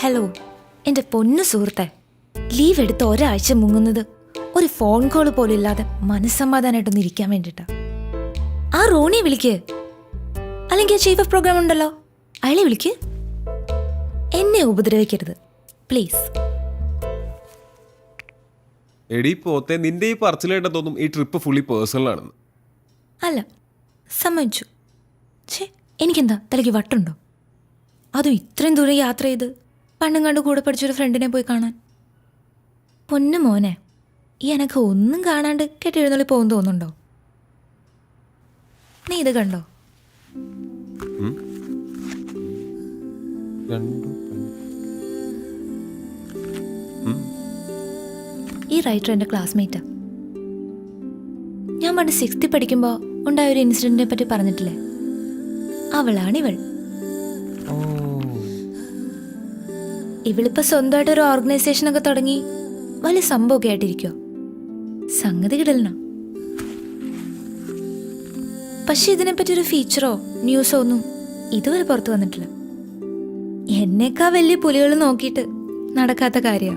Hello, എന്റെ പൊന്നു സുഹൃത്തെ, ലീവ് എടുത്ത് ഒരാഴ്ച മുങ്ങുന്നത് ഒരു ഫോൺ കോൾ പോലും ഇല്ലാതെ മനസ്സമാധാനമായിട്ടൊന്ന് ഇരിക്കാൻ വേണ്ടിട്ടാ. ആ റോണിയെ വിളിക്ക്, അല്ലെങ്കിൽ ചീഫ് ഓഫ് പ്രോഗ്രാം ഉണ്ടല്ലോ അയാളെ വിളിക്ക്. എന്നെ ഉപദ്രവിക്കരുത് പ്ലീസ്. എടി പോത്തെ, നിന്റെ ഈ പറച്ചിലേട്ട തോന്നും ഈ ട്രിപ്പ് ഫുള്ളി പേഴ്സണൽ ആണെന്ന്. അല്ല, സമ്മതിച്ചു. ഛേ, എനിക്കെന്താ തലയ്ക്ക് വട്ടുണ്ടോ? അതും ഇത്രയും ദൂരം യാത്ര ചെയ്ത് പണ്ടും കണ്ട് കൂടെ പഠിച്ചൊരു ഫ്രണ്ടിനെ പോയി കാണാൻ. പൊന്നു മോനെ, ഈ എനക്ക് ഒന്നും കാണാണ്ട് കെട്ടിയെഴുന്നള്ളി പോകും തോന്നുന്നുണ്ടോ? നീ ഇത് കണ്ടോ? ഈ റൈറ്റർ എൻ്റെ ക്ലാസ്മേറ്റാ. ഞാൻ പണ്ട് 6th പഠിക്കുമ്പോൾ ഉണ്ടായ ഒരു ഇൻസിഡന്റിനെ പറ്റി പറഞ്ഞിട്ടില്ലേ, അവളാണിവൾ. ഇവളിപ്പോ സ്വന്തമായിട്ട് ഒരു ഓർഗനൈസേഷനൊക്കെ തുടങ്ങി വലിയ സംഭവമൊക്കെ ആയിട്ടിരിക്കുവോ. സംഗതി കിടലന. പക്ഷെ ഇതിനെപ്പറ്റി ഒരു ഫീച്ചറോ ന്യൂസോ ഒന്നും ഇതുവരെ പുറത്തു വന്നിട്ടില്ല. എന്നേക്കാ വലിയ പുലികൾ നോക്കിയിട്ട് നടക്കാത്ത കാര്യ.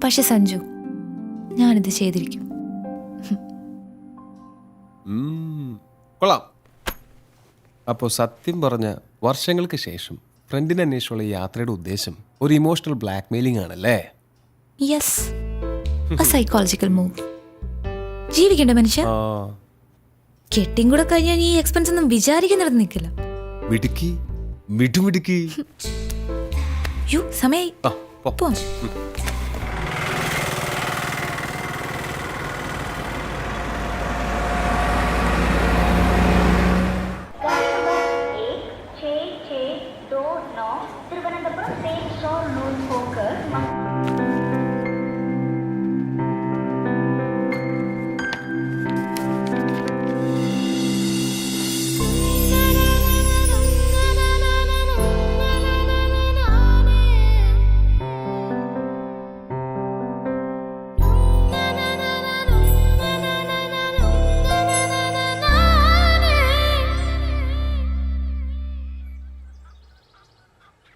പക്ഷെ സഞ്ജു, ഞാനിത് ചെയ്തിരിക്കും. കൊള്ളാം. അപ്പോൾ സത്യം പറഞ്ഞ വർഷങ്ങൾക്ക് ശേഷം ഫ്രണ്ടിനെ അന്വേഷിച്ചുള്ള യാത്രയുടെ ഉദ്ദേശം ഒരു ഇമോഷണൽ ബ്ലാക്ക് മെയിലിംഗ് ആണല്ലേ? Yes, a psychological move. ജീവിക്കണ്ട മനുഷ്യ. കെട്ടിയും കൂടെ കഴിഞ്ഞാൽ ഈ എക്സ്പെൻസ് ഒന്നും വിചാരിക്കുന്നിടത്ത് നിൽക്കില്ല. മിടുക്കി, മിടുമിടുക്കി. യോ, സമയായി. പോവാം.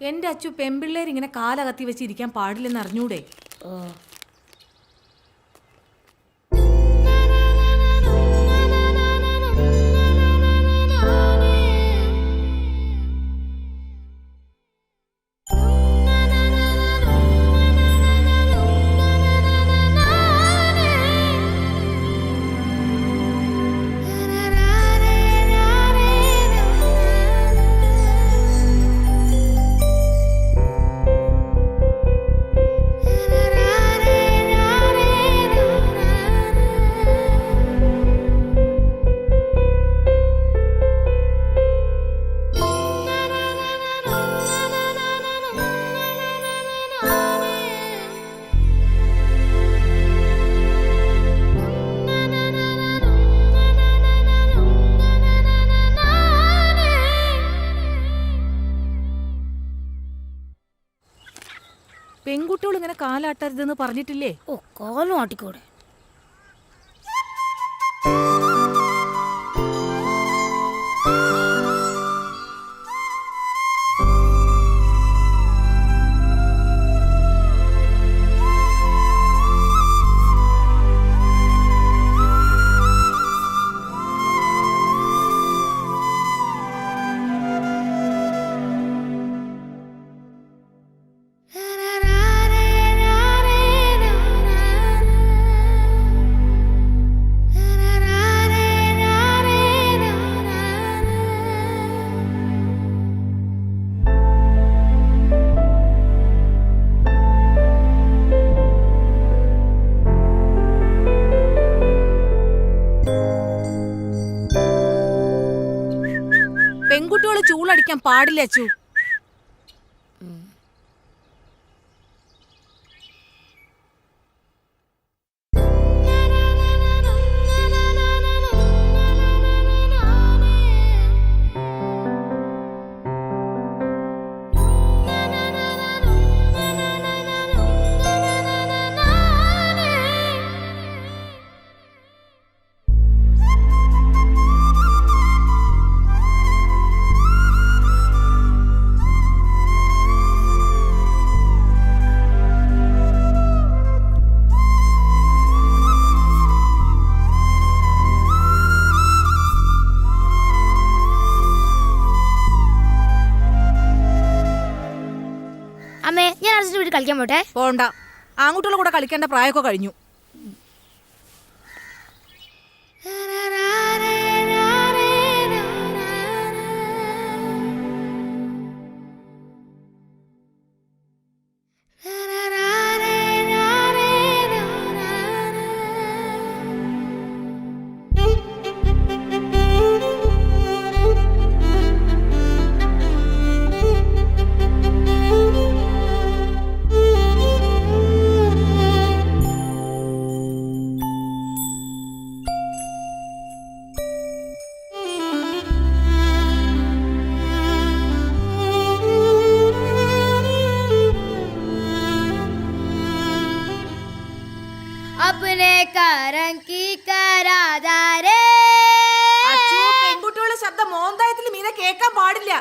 എന്റെ അച്ചു, പെമ്പിള്ളേർ ഇങ്ങനെ കാലകത്തി വെച്ചിരിക്കാൻ പാടില്ലെന്ന് അറിഞ്ഞൂടെ? പെൺകുട്ടികൾ ഇങ്ങനെ കാലാട്ടരുതെന്ന് പറഞ്ഞിട്ടില്ലേ? ഓ, കാലും ആട്ടിക്കൂടെ. പെൺകുട്ടികൾ ചൂളടിക്കാൻ പാടില്ല അച്ചു. കളിക്കാൻ പോട്ടെ? പോണ്ട, ആൺകുട്ടികളുടെ കൂടെ കളിക്കേണ്ട പ്രായമൊക്കെ കഴിഞ്ഞു. പെൺകുട്ടികളുടെ ശബ്ദം മോന്തായത്തിൽ മീനെ കേൾക്കാൻ പാടില്ല.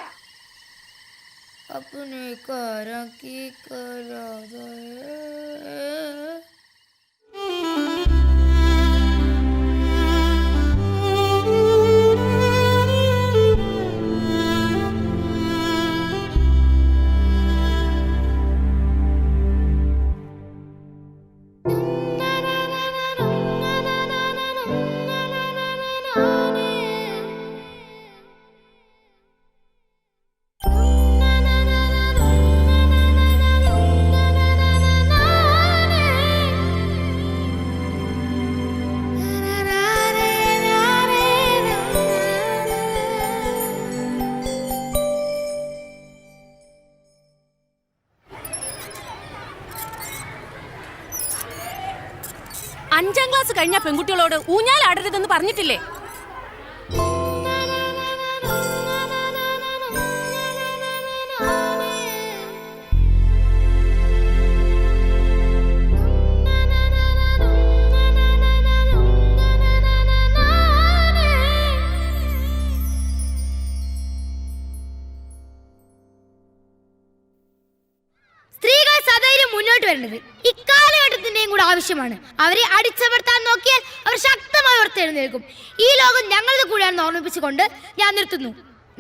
അഞ്ചാം ക്ലാസ് കഴിഞ്ഞ പെൺകുട്ടികളോട് ഊഞ്ഞാലാടരുതെന്ന് പറഞ്ഞിട്ടില്ലേ? സ്ത്രീകൾ സധൈര്യം മുന്നോട്ട് വരേണ്ടത് ഇക്കാലഘട്ടത്തിന്റെയും കൂടെ ആവശ്യമാണ്. അവരെ അടിച്ചമർത്താൻ നോക്കിയാൽ അവർ ശക്തമായി ഉയർത്തെഴുന്നേൽക്കും. ഈ ലോകം ഞങ്ങളുടെ കൂടെയാണെന്ന് ഓർമ്മിപ്പിച്ചുകൊണ്ട് ഞാൻ നിർത്തുന്നു.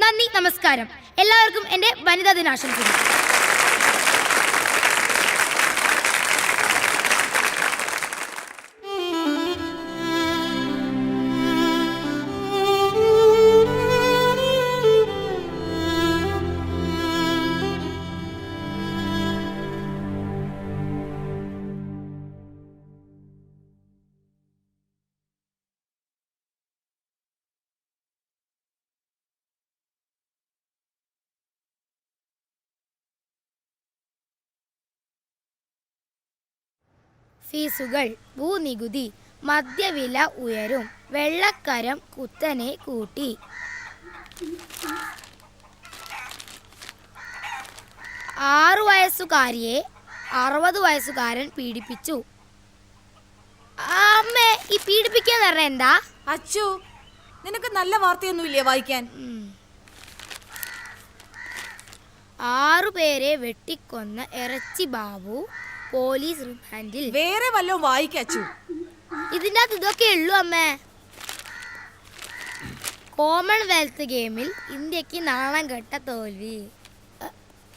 നന്ദി, നമസ്കാരം. എല്ലാവർക്കും എൻ്റെ വനിതാ ദിനാശംസകൾ. ഫീസുകൾ, ഭൂനികുതി, മദ്യവില ഉയരും, വെള്ളക്കരം കുത്തനെ കൂട്ടി. 6 വയസ്സുകാരിയെ 60 വയസ്സുകാരൻ പീഡിപ്പിച്ചു. അമ്മേ, ഈ പീഡിപ്പിക്കാൻ പറഞ്ഞ എന്താ? അച്ചു, നിനക്ക് നല്ല വാർത്തയൊന്നുമില്ലേ വായിക്കാൻ? 6 പേരെ വെട്ടിക്കൊന്ന ഇറച്ചി ബാബു പോലീസ് റിമാൻഡിൽ. വേറെ വല്ലതും വായിക്കച്ചു. ഇതിൻ്റെ അകത്ത് ഇതൊക്കെ ഉള്ളൂ അമ്മേ. കോമൺവെൽത്ത് ഗെയിമിൽ ഇന്ത്യക്ക് നാണം കെട്ട തോൽവി.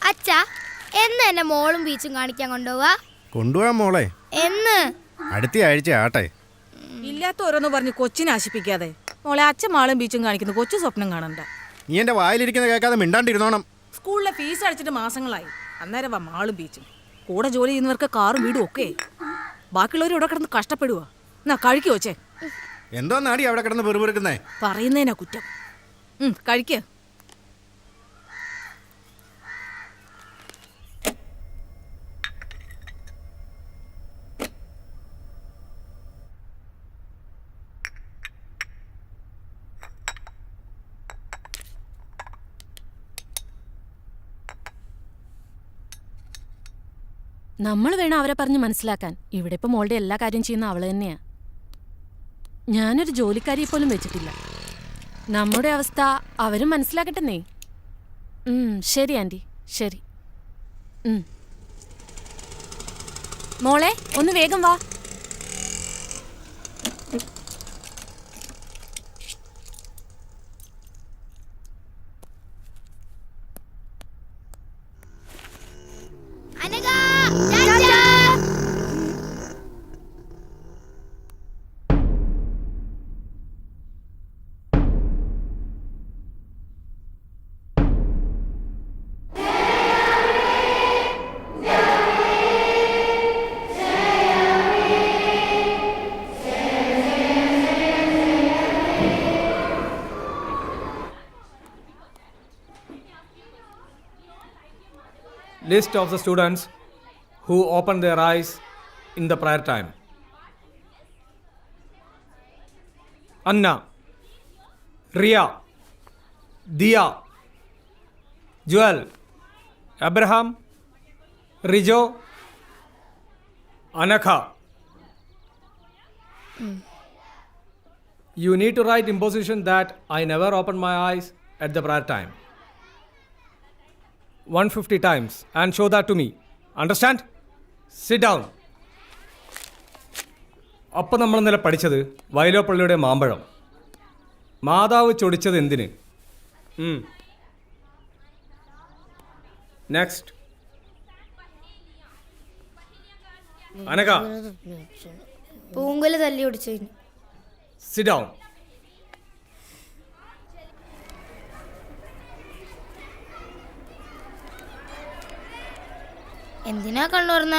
അച്ഛാ, എന്ന് എന്നെ മോളും ബീച്ചും കാണിക്കാൻ കൊണ്ടുപോവാ? കൊണ്ടുപോവാൻ മോളെ. എന്ന്? അടുത്ത ആഴ്ച ആട്ടെ. ഇല്ലാത്ത ഓരോന്ന് പറഞ്ഞ് കൊച്ചിനെ ആശിപ്പിക്കാതെ. മോളെ, അച്ഛൻ മാളും ബീച്ചും കാണിക്കുന്നു, കൊച്ചു സ്വപ്നം കാണണ്ട. നീ എന്റെ വായിലിരിക്കുന്ന കേൾക്കാതെ മിണ്ടാണ്ടിരുന്നോണം. സ്കൂളിലെ ഫീസ് അടച്ചിട്ട് മാസങ്ങളായി. അന്നേരം വാ മാളും ബീച്ചും. കൂടെ ജോലി ചെയ്യുന്നവർക്ക് കാറും വീടും ഒക്കെ. ബാക്കിയുള്ളവർ ഇവിടെ കിടന്ന് കഷ്ടപ്പെടുക. എന്നാ കഴിക്കോ ചേ? എന്തോ നാടി അവിടെ കിടന്ന് പെറുപെറുക്കുന്നേ? പറയുന്നതിനാ കുറ്റം. കഴിക്ക. നമ്മൾ വേണം അവരെ പറഞ്ഞ് മനസ്സിലാക്കാൻ. ഇവിടെ ഇപ്പൊ മോളുടെ എല്ലാ കാര്യം ചെയ്യുന്ന അവള് തന്നെയാ. ഞാനൊരു ജോലിക്കാരിയെ പോലും വെച്ചിട്ടില്ല. നമ്മുടെ അവസ്ഥ അവരും മനസ്സിലാക്കട്ടെന്നേ. ശരി ആൻറ്റി, ശരി. മോളെ, ഒന്ന് വേഗം വാ. Anagha, list of the students who opened their eyes in the prayer time. Anna, Ria, Dia, Joel, Abraham, Rijo, Anakha. You need to write imposition that I never opened my eyes at the prayer time 150 times and show that to me. Understand? Sit down. അപ്പം നമ്മൾ ഇന്നലെ പഠിച്ചത് വയലോപ്പള്ളിയുടെ മാമ്പഴം. മാതാവ് ചൊടിച്ചത് എന്തിന്? Next. അനക, പൂങ്കുല തല്ലി ഒടിച്ചു. sit down. എന്തിനാ കണ്ണു തുറന്ന?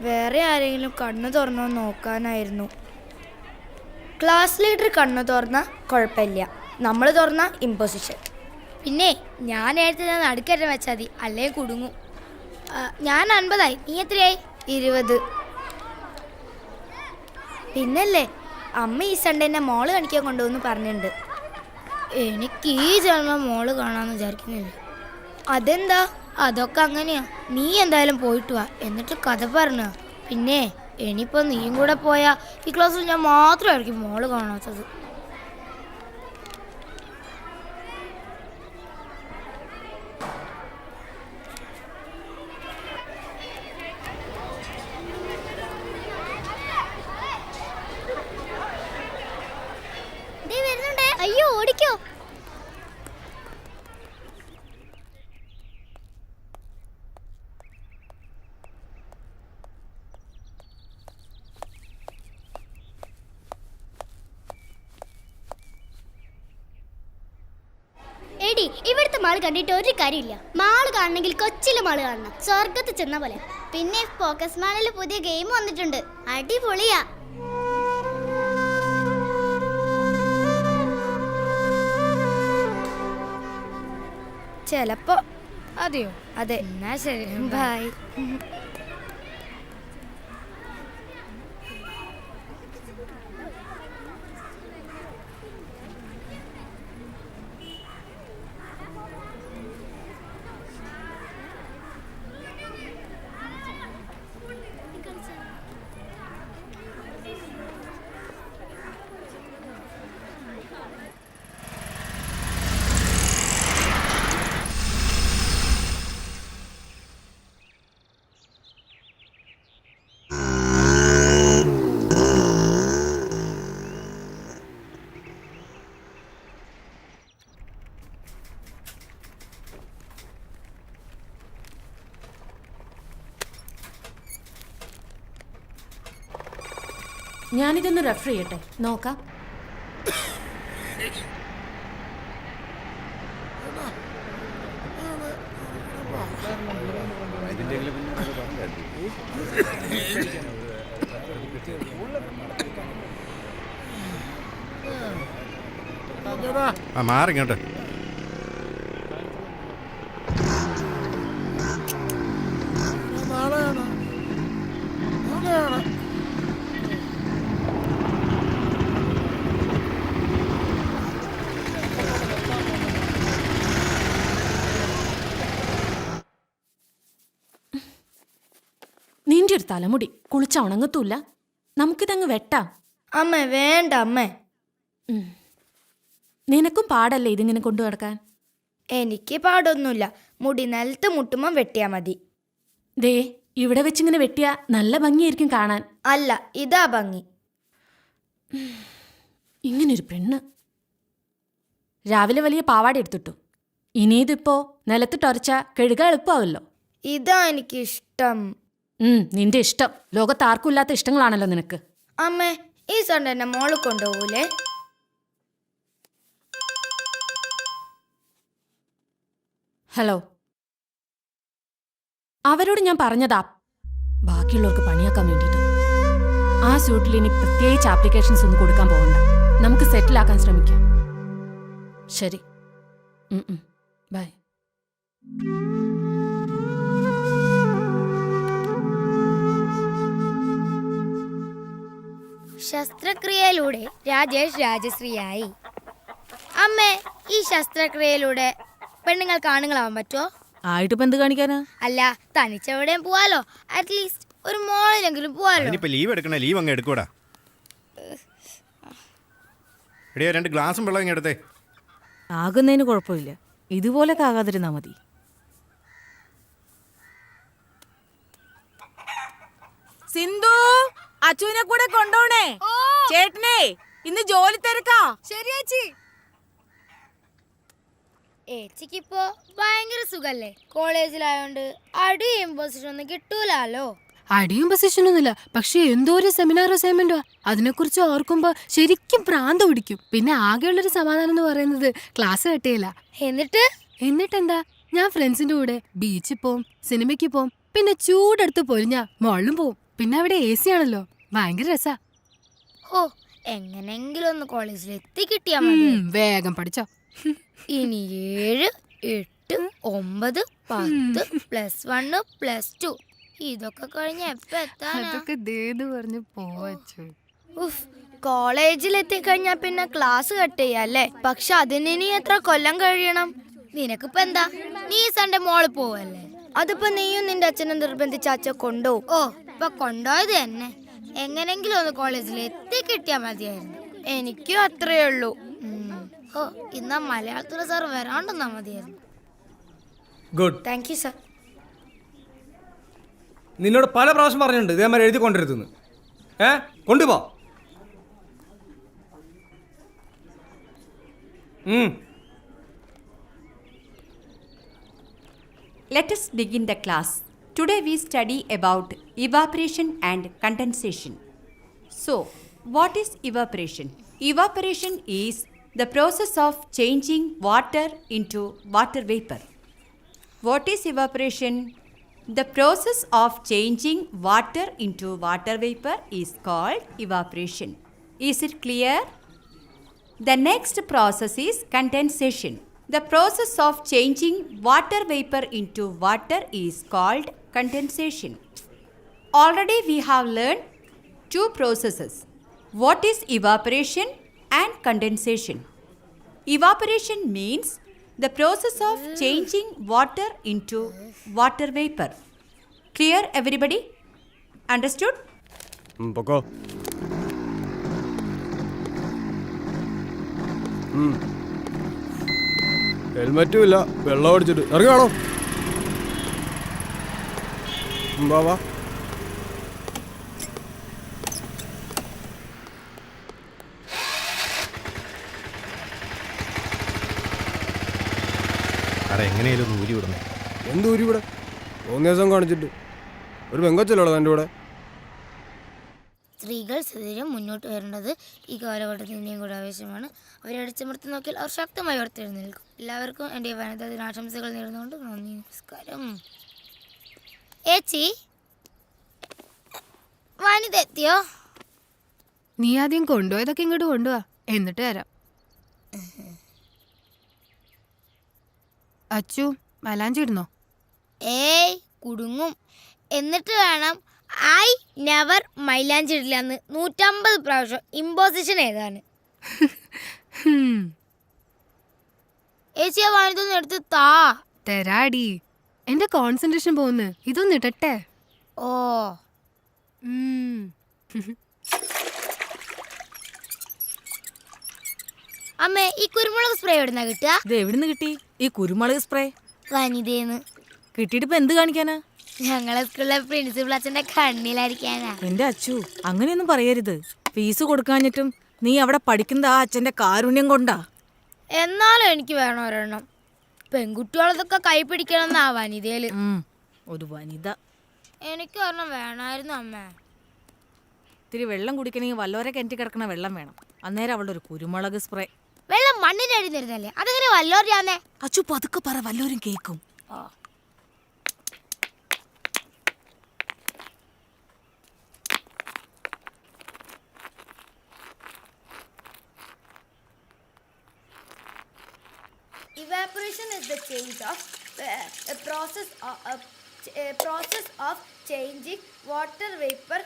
വേറെ ആരെങ്കിലും കണ്ണു തുറന്നോ നോക്കാനായിരുന്നു. ക്ലാസ് ലീഡർ കണ്ണു തുറന്ന കുഴപ്പമില്ല, നമ്മൾ തുറന്ന ഇമ്പോസിഷൻ. പിന്നെ ഞാൻ നേരത്തെ നടുക്കറ്റം വെച്ചാൽ മതി, അല്ലെങ്കിൽ കുടുങ്ങും. ഞാൻ 50 നീ എത്രയായി? 20. പിന്നല്ലേ അമ്മ ഈ സൺഡേ എന്നെ മോള് കാണിക്കാൻ കൊണ്ടുപോകുന്നു പറഞ്ഞിട്ടുണ്ട്. എനിക്ക് ഈ ജന്മം മോള് കാണാമെന്ന് വിചാരിക്കുന്നില്ല. അതെന്താ? അതൊക്കെ അങ്ങനെയാ. നീ എന്തായാലും പോയിട്ട് വാ, എന്നിട്ട് കഥ പറഞ്ഞ. പിന്നെ ഇനിയിപ്പോൾ നീയും കൂടെ പോയാൽ ഈ ക്ലാസ്സിൽ ഞാൻ മാത്രമായിരിക്കും മോള് കാണാത്തത്. അയ്യോ, ഓടിക്കോ. എടി, ഇവിടുത്തെ മാള് കണ്ടിട്ട് ഒരു കാര്യമില്ല. മാള് കാണണമെങ്കിൽ കൊച്ചിലെ മാള് കാണണം, സ്വർഗത്ത് ചെന്ന പോലെ. പിന്നെ ഫോക്കസ് മാളിൽ പുതിയ ഗെയിം വന്നിട്ടുണ്ട്, അടിപൊളിയാ. ചിലപ്പോ. അതെയോ? അതെ. എന്നാ ശരി, ബൈ. ഞാനിതൊന്ന് റെഫർ ചെയ്യട്ടെ, നോക്കാം. മാറിങ്ങോട്ട്. നിന്റെ ഒരു തലമുടി കുളിച്ച ഉണങ്ങത്തൂല്ല, നമുക്കിതങ്ങ് വെട്ടാം. അമ്മ വേണ്ട അമ്മേ. നിനക്കും പാടല്ലേ ഇതിങ്ങനെ കൊണ്ടു നടക്കാൻ? എനിക്ക് പാടൊന്നുമില്ല, മുടി നിലത്ത് മുട്ടുമ്പം വെട്ടിയാ മതി. ദേ, ഇവിടെ വെച്ചിങ്ങനെ വെട്ടിയാ നല്ല ഭംഗിയായിരിക്കും കാണാൻ. അല്ല, ഇതാ ഭംഗി. ഇങ്ങനൊരു പെണ്ണ്. രാവിലെ വലിയ പാവാട എടുത്തിട്ടു, ഇനിയിതിപ്പോ നിലത്തിട്ടൊരച്ച കഴുകാൻ എളുപ്പമാവല്ലോ. ഇതാ എനിക്കിഷ്ടം. നിന്റെ ഇഷ്ടം. ലോകത്താർക്കും ഇല്ലാത്ത ഇഷ്ടങ്ങളാണല്ലോ നിനക്ക്. അമ്മേ, ഈ സൺഡേ എന്നെ മോള് കൊണ്ടുപോകൂലേ? ഹലോ, അവരോട് ഞാൻ പറഞ്ഞതാ ബാക്കിയുള്ളവർക്ക് പണിയാക്കാൻ വേണ്ടിയിട്ട്. ആ സ്യൂട്ടിൽ ഇനി പ്രത്യേകിച്ച് ആപ്ലിക്കേഷൻസ് ഒന്നും കൊടുക്കാൻ പോകണ്ട, നമുക്ക് സെറ്റിലാക്കാൻ ശ്രമിക്കാം. ശരി, ബൈ. ശസ്ത്രക്രിയയിലൂടെ രാജേഷ് രാജശ്രീയായി. അമ്മേ, ഈ ശസ്ത്രക്രിയയിലൂടെ പെണ്ണുങ്ങൾക്ക് ആണുങ്ങളാവാൻ പറ്റുമോ? ആയിട്ടിപ്പോ എന്ത് കാണിക്കാനാ? അല്ല, തനിച്ചെവിടെയും പോവാലോ. അറ്റ്ലീസ്റ്റ് ഒരു മോളിലെങ്കിലും പോവാലോ. അതിനിപ്പോ ലീവ് എടുക്കണേ, ലീവ് അങ്ങ് എടുക്കൂടാ. എടിയോ 2 ഗ്ലാസും വെള്ളം ഇങ്ങ് എടുത്തേ. ആകുന്നതിന് കുഴപ്പമില്ല, ഇതുപോലൊക്കെ ആകാതിരുന്നാ മതി. സിന്ധു, അച്ചുവിനെ കൂടെ കൊണ്ടോണേ. ചേട്ടനെ ഇന്ന് ജോലി തിരക്കാ. ശരി ചേച്ചി. ഏച്ചിക്കിപ്പോ ഭയങ്കര സുഖല്ലേ? കോളേജിലായോണ്ട് അടിയും പൊസിഷൻ ഒന്നും കിട്ടൂലോ. അടിയും പൊസിഷനൊന്നുമില്ല, പക്ഷെ എന്തോ ഒരു സെമിനാർ അസൈൻമെന്റോ അതിനെക്കുറിച്ച് ഓർക്കുമ്പോ ശരിക്കും പ്രാന്ത് പിടിക്കും. പിന്നെ ആകെയുള്ളൊരു സമാധാനം എന്ന് പറയുന്നത് ക്ലാസ് കട്ടിയില്ല. എന്നിട്ടെന്താ, ഞാൻ ഫ്രണ്ട്സിന്റെ കൂടെ ബീച്ചിൽ പോവും, സിനിമയ്ക്ക് പോവും, പിന്നെ ചൂടെടുത്ത് പൊരിഞ്ഞ മോളിലും പോവും. പിന്നെ അവിടെ AC ആണല്ലോ, ഭയങ്കര രസാ. ഓ, എങ്ങനെങ്കിലും ഒന്ന് കോളേജിൽ എത്തി കിട്ടിയാ മതി. വേഗം പഠിച്ചോ. ഇനി 7, 8, 9, 10 +1 +2 ഇതൊക്കെ കഴിഞ്ഞ എപ്പ എത്താനാ? പറഞ്ഞു പോവച്ചു. കോളേജിൽ എത്തിക്കഴിഞ്ഞാ പിന്നെ ക്ലാസ് കട്ട് ചെയ്യല്ലേ. പക്ഷെ അതിന് ഇനി എത്ര കൊല്ലം കഴിയണം? നിനക്കിപ്പോ എന്താ, നീ സൺഡേ മോള് പോവല്ലേ? അതിപ്പോ നീയും നിന്റെ അച്ഛനെ നിർബന്ധിച്ച അച്ഛൻ കൊണ്ടുപോകും. ഓ, ഇപ്പൊ കൊണ്ടുപോയത് തന്നെ. എങ്ങനെങ്കിലും ഒന്ന് കോളേജിൽ എത്തിക്കിട്ടിയാ മതിയായിരുന്നു. എനിക്കും അത്രേ ഉള്ളൂ. ഓ, ഇന്നാ മലയാളത്തിലെ സാർ വരാണ്ടെന്നാ മതിയായിരുന്നു. ഗുഡ്. Thank you sir. നിന്നോട് പല പ്രാവശ്യം പറഞ്ഞിട്ടുണ്ട് ഇതേമാതിരി എഴുതി കൊണ്ടിരുത്തുന്നു. കൊണ്ടുപോ. Let us begin the class. Today we study about evaporation and condensation. So, what is evaporation? Evaporation is the process of changing water into water vapor. What is evaporation? The process of changing water into water vapor is called evaporation. Is it clear? The next process is condensation. The process of changing water vapor into water is called condensation. Already we have learned 2 processes. What is evaporation and condensation? Evaporation means the process of changing water into water vapor. Clear, everybody? Understood? പൊക്കോ. ഹെൽമെറ്റും ഇല്ല, വെള്ളം അടിച്ചിട്ട് ഇറങ്ങാണോ? വാ. എങ്ങനെയാലും ഊരി വിടണേ. എന്ത് ഊരി ഇവിടെ? 3 ദിവസം കാണിച്ചിട്ട് ഒരു പെങ്കൊച്ചല്ലോ എൻ്റെ കൂടെ. സ്ത്രീകൾ സ്ഥിരം മുന്നോട്ട് വരേണ്ടത് ഈ കാലഘട്ടത്തിൻ്റെയും കൂടെ ആവശ്യമാണ്. അവരെ അടിച്ചമർത്തി നോക്കിയാൽ അവർ ശക്തമായി ഉയർത്തെഴുന്നേൽക്കും. എല്ലാവർക്കും എൻ്റെ വനിതാ ദിനാശംസകൾ നേർന്നുകൊണ്ട് നന്ദി, നമസ്കാരം. ഏച്ചി, വനിത എത്തിയോ? നീ ആദ്യം കൊണ്ടുപോയതൊക്കെ ഇങ്ങോട്ട് കൊണ്ടുപോവാ, എന്നിട്ട് തരാം. അച്ചു, മലാഞ്ചി ഇടുന്നോ? ഏയ്, കുടുങ്ങും. എന്നിട്ട് വേണം ഐ നെവർ മൈലാഞ്ചി ഇടില്ലെന്ന് 150 പ്രാവശ്യം ഇമ്പോസിഷൻ ഏതാണ്? ഏച്ചിയെ വാങ്ങിതൊന്നും എടുത്ത് താ. തരാടി, എന്റെ കോൺസെൻട്രേഷൻ പോകുന്നു. ഇതൊന്നും ഇടട്ടെ. ഓ, അമ്മേ, ഈ കുരുമുളക് സ്പ്രേ എവിടുന്നാ കിട്ടുക? ഇത് എവിടുന്ന് കിട്ടി ഈ കുരുമുളക് സ്പ്രേ? വനിതേന്ന്. കിട്ടിയിട്ടിപ്പോ എന്ത് കാണിക്കാനാ? ഞങ്ങളെ സ്കൂളിലെ പ്രിൻസിപ്പൽ അച്ഛന്റെ കണ്ണിലായിരിക്കാനാ. എന്റെ അച്ചു, അങ്ങനെയൊന്നും പറയരുത്. ഫീസ് കൊടുക്കാഞ്ഞിട്ടും നീ അവിടെ പഠിക്കുന്ന ആ അച്ഛന്റെ കാരുണ്യം കൊണ്ടാ. എന്നാലും എനിക്ക് വേണം ഒരെണ്ണം. പെൺകുട്ടികളതൊക്കെ കൈ പിടിക്കണമെന്നാ വനിതയില്. ഒരു വനിത. എനിക്ക് ഒരെണ്ണം വേണമായിരുന്നു അമ്മ. ഇത്തിരി വെള്ളം കുടിക്കണമെങ്കിൽ വല്ലോരെ കിണറ്റി കിടക്കണ വെള്ളം വേണം. അന്നേരം അവളുടെ ഒരു കുരുമുളക് സ്പ്രേ. വെള്ളം മണ്ണിന് അടിഞ്ഞിരുന്നല്ലേ, അതെങ്ങനെ വല്ലോരാന്നേ? അച്ചു പതുക്കെ പറ, വല്ലോരും കേൾക്കും. Evaporation is the change of process of changing water vapor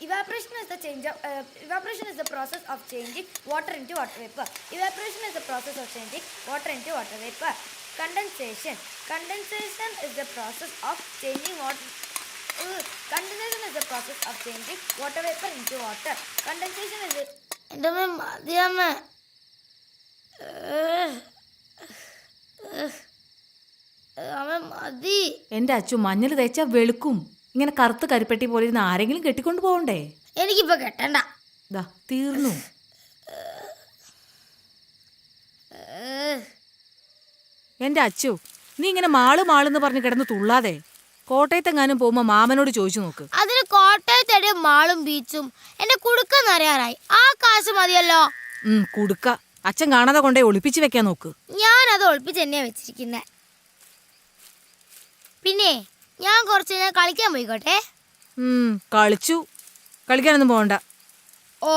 Evaporation is the process of changing water into water vapor. Evaporation is the process of changing water into water vapor. Condensation is the process of changing water. Condensation is the process of changing water vapor into water. Condensation is the. എന്റെ അച്ചു മഞ്ഞൾ തേച്ചാ വെളുക്കും. ഇങ്ങനെ കറുത്ത് കരിപ്പെട്ടി പോലെ ഇരുന്ന് ആരെങ്കിലും കെട്ടിക്കൊണ്ട് പോകണ്ടേ? എനിക്കിപ്പോ കെട്ടണ്ട. ദാ തീർന്നു. എന്റെ അച്ചു, നീ ഇങ്ങനെ മാളെന്ന് പറഞ്ഞ് കിടന്ന് തുള്ളാതെ കോട്ടയത്തെങ്ങാനും പോകുമ്പോ മാമനോട് ചോദിച്ചു നോക്ക്. അതിന് കോട്ടയത്തെ മാളും ബീച്ചും എന്റെ കുടുക്കെന്നറിയാറായി. ആ കാശ് മതിയല്ലോ. കുടുക്ക അച്ഛൻ കാണാതെ കൊണ്ടേ ഒളിപ്പിച്ച് വെക്കാൻ നോക്ക്. ഞാനത് ഒളിപ്പിച്ച് തന്നെയാ വെച്ചിരിക്കുന്നെ. പിന്നെ ഞാൻ കുറച്ച് നേരം കളിക്കാൻ പോയിക്കോട്ടെ. കളിച്ചു. കളിക്കാനൊന്നും പോകണ്ട. ഓ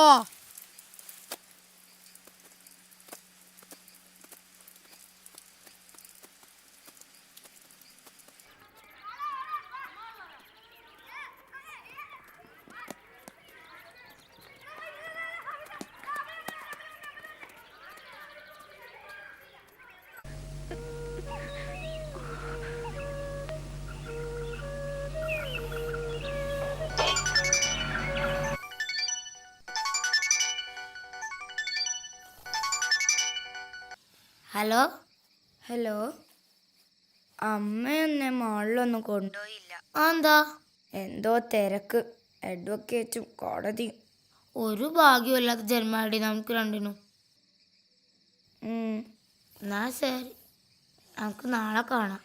ഹലോ അമ്മയൊന്നെ മാളിലൊന്നും കൊണ്ടുപോയില്ല. എന്താ? എന്തോ തിരക്ക്, അഡ്വക്കേറ്റും കോടതിയും. ഒരു ഭാഗ്യമല്ലാത്ത ജന്മാടി നമുക്ക് രണ്ടിനും. എന്നാ ശരി, നമുക്ക് നാളെ കാണാം.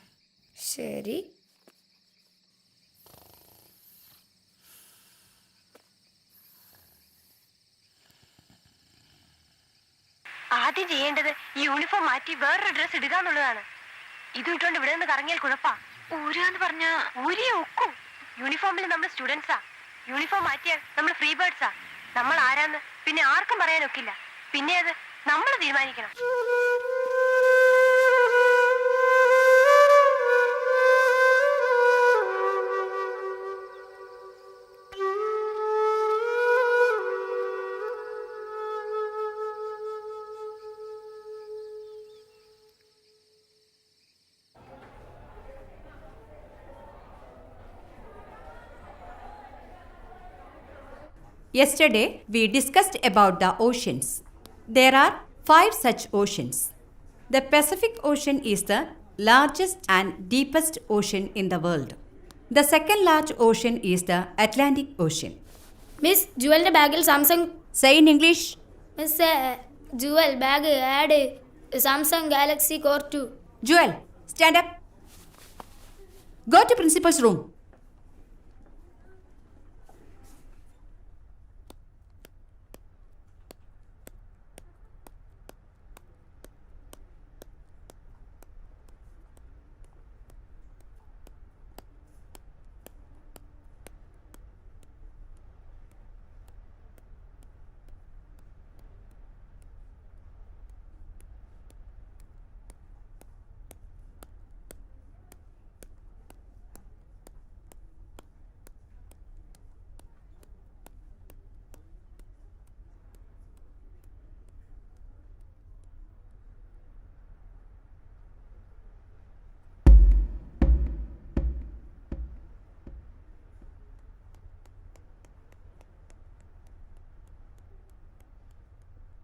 ശരി. ആദ്യം ചെയ്യേണ്ടത് ഈ യൂണിഫോം മാറ്റി വേറൊരു ഡ്രസ് ഇടുക എന്നുള്ളതാണ്. ഇത് ഇട്ടുകൊണ്ട് ഇവിടെ നിന്ന് കറങ്ങിയാൽ കുഴപ്പാ. ഊരാന്ന് പറഞ്ഞാ ഊരിയെ ഒക്കും. യൂണിഫോമിൽ നമ്മൾ സ്റ്റുഡൻസാ. യൂണിഫോം മാറ്റിയാൽ നമ്മൾ ഫ്രീ ബേർഡ്സാ. നമ്മൾ ആരാന്ന് പിന്നെ ആർക്കും പറയാനൊക്കില്ല. പിന്നെ അത് നമ്മൾ തീരുമാനിക്കണം. Yesterday, we discussed about the oceans. There are 5 such oceans. The Pacific Ocean is the largest and deepest ocean in the world. The second large ocean is the Atlantic Ocean. Miss ജുവലിന്റെ ബാഗിൽ Samsung. Say in English. Miss Jewel bag had Samsung Galaxy Core 2. Joel, stand up. Go to principal's room.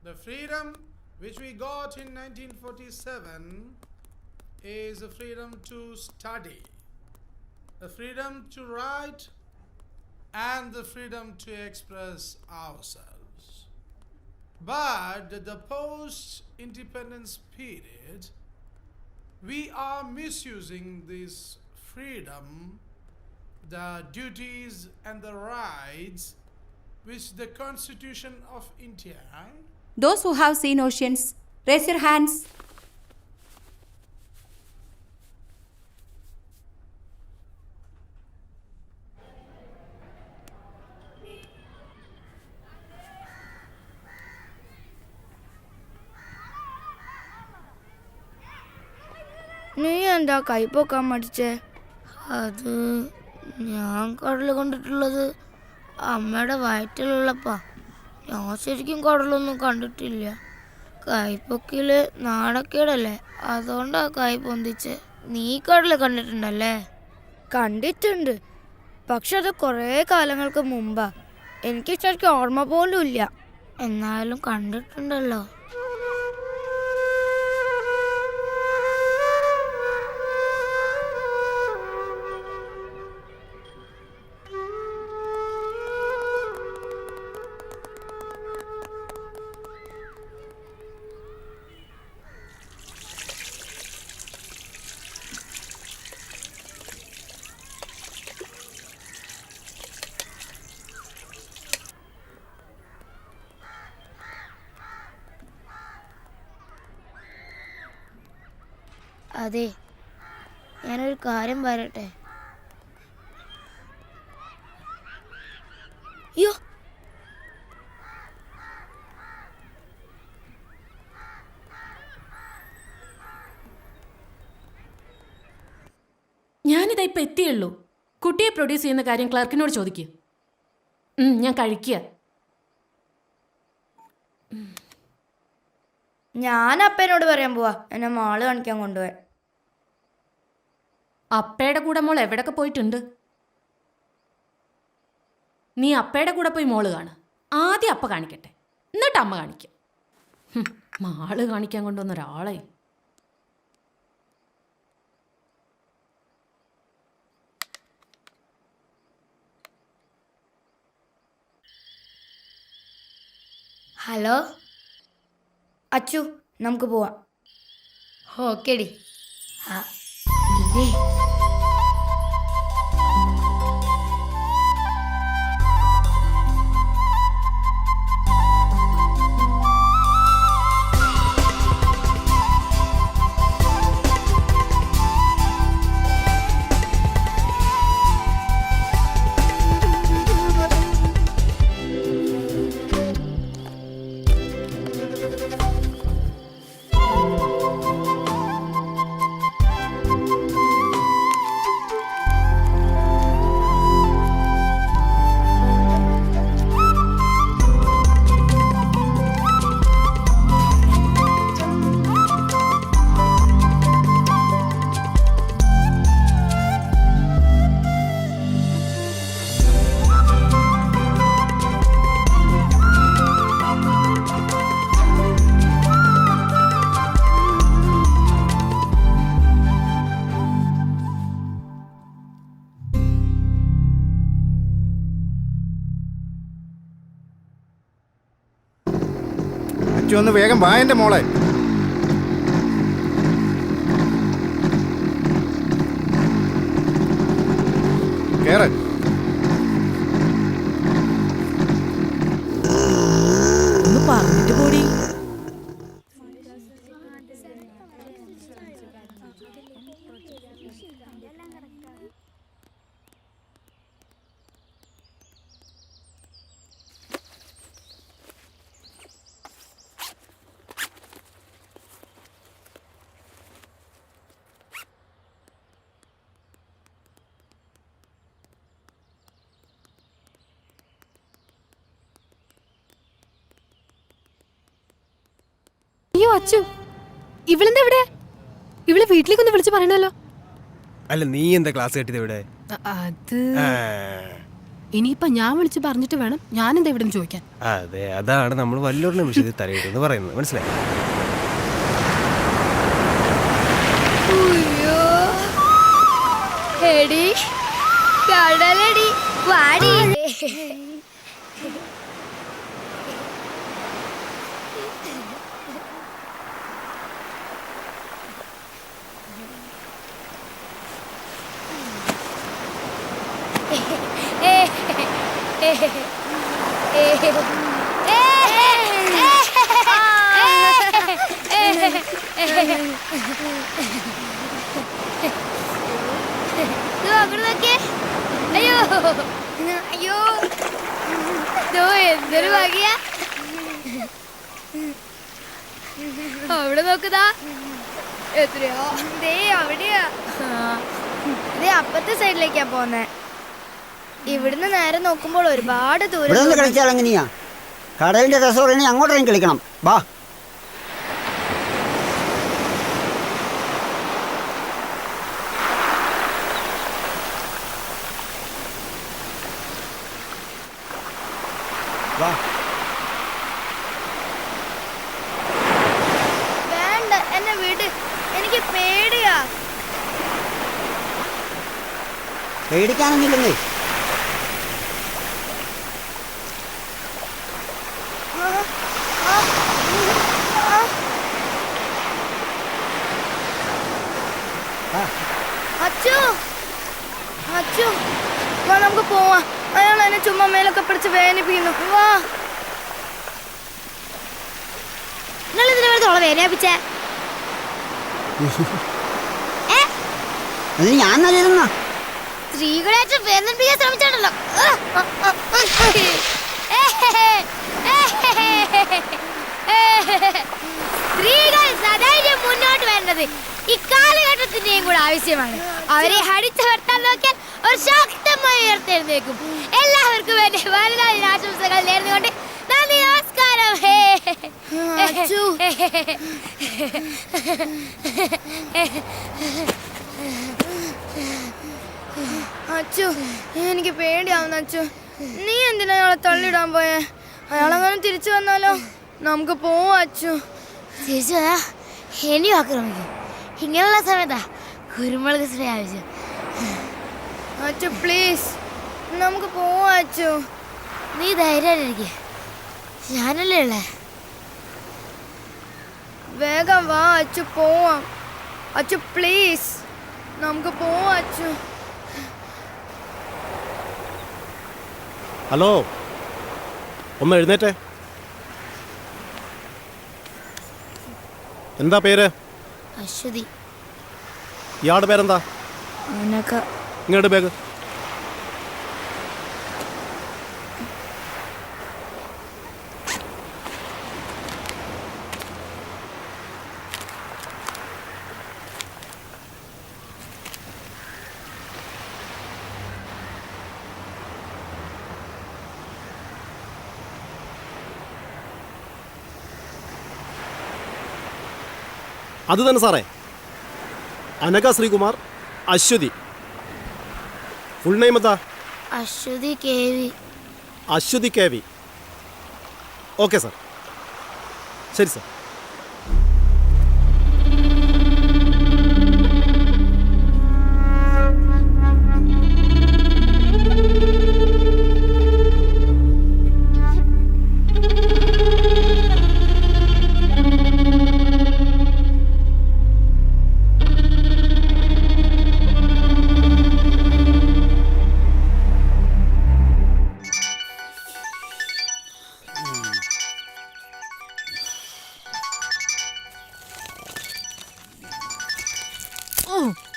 The freedom which we got in 1947 is the freedom to study, the freedom to write, and the freedom to express ourselves. But the post-independence period, we are misusing this freedom, the duties and the rights which the Constitution of India. Those who have seen oceans, raise your hands. നീ എന്താ കൈപ്പൊക്കാൻ മടിച്ചേ? അത് ഞാൻ കടൽ കണ്ടിട്ടുള്ളത് അമ്മയുടെ വയറ്റിലുള്ളപ്പാ. ഞാൻ ശരിക്കും കടലൊന്നും കണ്ടിട്ടില്ല. കൈപ്പൊക്കില് നാണക്കേടല്ലേ, അതുകൊണ്ടാ കൈ പൊന്തിച്ച്. നീ കടൽ കണ്ടിട്ടുണ്ടല്ലേ? കണ്ടിട്ടുണ്ട്, പക്ഷെ അത് കുറേ കാലങ്ങൾക്ക് മുമ്പാ. എനിക്ക് ശരിക്കും ഓർമ്മ പോലും ഇല്ല. എന്നാലും കണ്ടിട്ടുണ്ടല്ലോ. അതെ, ഞാനൊരു കാര്യം പറയട്ടെ. അയ്യോ, ഞാനിതാ ഇപ്പം എത്തിയുള്ളൂ. കുട്ടിയെ പ്രൊഡ്യൂസ് ചെയ്യുന്ന കാര്യം ക്ലർക്കിനോട് ചോദിക്കുക. ഞാൻ കഴിക്കുക. ഞാൻ അപ്പനോട് പറയാൻ പോവാ എന്നെ മാള് കാണിക്കാൻ കൊണ്ടുപോയി. അപ്പയുടെ കൂടെ മോൾ എവിടൊക്കെ പോയിട്ടുണ്ട്? നീ അപ്പയുടെ കൂടെ പോയി മോള് കാണുക. ആദ്യം അപ്പ കാണിക്കട്ടെ, എന്നിട്ട് അമ്മ കാണിക്കാം. മാള് കാണിക്കാൻ കൊണ്ടുവന്ന ഒരാളെ. ഹലോ അച്ചു, നമുക്ക് പോവാം. ഓക്കേടി. അച്ചു ഒന്ന് വേഗം വാ എൻ്റെ മോളെ. കേറ്. ഒന്ന് പറഞ്ഞിട്ട് കൂടി. അയ്യോ അച്ചു, ഇവളെന്താ ഇവിടെ? ഇവള് വീട്ടിലേക്കൊന്ന് വിളിച്ച് പറയണല്ലോ. അല്ല, നീ എന്താ ക്ലാസ് കേട്ടത് ഇവിടെ? അത് ഇനിയിപ്പൊ ഞാൻ വിളിച്ച് പറഞ്ഞിട്ട് വേണം ഞാനെന്താ ഇവിടെ ചോദിക്കാൻ. അതെ, അതാണ് നമ്മൾ വല്ലോറിനെ വിളിച്ചത് തലയിട്ടെന്ന് പറയുന്നത്, മനസ്സിലായി? എടി കടലടി വാടി. അയ്യോ അയ്യോ, എന്തൊരു ഭാഗ്യ. അവിടെ നോക്കുതാ, എത്രയോ ദേ അവിടെയാ. ദേ അപ്പത്തെ സൈഡിലേക്കാ പോന്നെ. ഇവിടുന്ന് നേരെ നോക്കുമ്പോൾ ഒരുപാട് ഇവിടെ നിന്ന് ദൂരം. കളിച്ചാൽ എങ്ങനെയാ? കടലിന്റെ രസം പറയണേ അങ്ങോട്ടേക്കും കളിക്കണം. വാ. വാ. വേണ്ട, എന്നെ വിട്, എനിക്ക് പേടിയാ. പേടിക്കാനൊന്നുമില്ലെന്നേ. അച്ചു, അച്ചു, വാ നമുക്ക് പോവാം. അയാൾ എന്നെ ചുമ്മാ മേലൊക്കെ പിടിച്ച് വേദനിപ്പിക്കുന്നു. വാ. നിങ്ങൾ ഇതിനെ വെറുതെ വേദനിപ്പിച്ചേ? അത് ഞാൻ നല്ലിരുന്ന സ്ത്രീകളായിട്ട് വേദനിപ്പിക്കാൻ ശ്രമിച്ചാണല്ലോ. സ്ത്രീകൾ സധൈര്യം മുന്നോട്ട് വരേണ്ടത് ഇക്കാലഘട്ടത്തിന്റെയും കൂടെ ആവശ്യമാണ്. അവരെ അടിച്ചമർത്താൻ നോക്കിയാൽ ഒരു ശക്തമായി ഉയർത്തെഴുന്നേക്കും. എല്ലാവർക്കും വേണ്ടി വനിതാ ദിനാശംസകൾ നേർന്നുകൊണ്ട് നന്ദി, നമസ്കാരം. അച്ചു, എനിക്ക് പേടിയാവുന്നു. അച്ചു, നീ എന്തിനാ അയാളെ തള്ളിയിടാൻ പോയേ? അയാളെങ്ങനെ തിരിച്ചു വന്നാലോ? നമുക്ക് പോവാ അച്ചു. തിരിച്ചു ഇനി ആക്രമിക്കും. ഇങ്ങനെയുള്ള സമയത്താ കുരുമുളക് സ്പ്രേ ആവശ്യം. അച്ചു പ്ലീസ്, നമുക്ക് പോവാ അച്ചു. നീ ധൈര്യമായിട്ടിരിക്കെ, ഞാനല്ലേ ഉള്ളേ. വേഗം വാ അച്ചു, പോവാം. അച്ചു പ്ലീസ്, നമുക്ക് പോവാ അച്ചു. ഹലോ, ഒന്ന് എഴുന്നേറ്റേ. എന്താ പേര്? അശ്വതി. ഇയാളുടെ പേരെന്താ? ഇങ്ങോട്ട് ബാഗ്. അത് തന്നെ സാറേ, അനഘ ശ്രീകുമാർ, അശ്വതി. ഫുൾ നെയിം എന്താ? Aswathy K V. Aswathy K V. Okay sir, ശരി സാർ.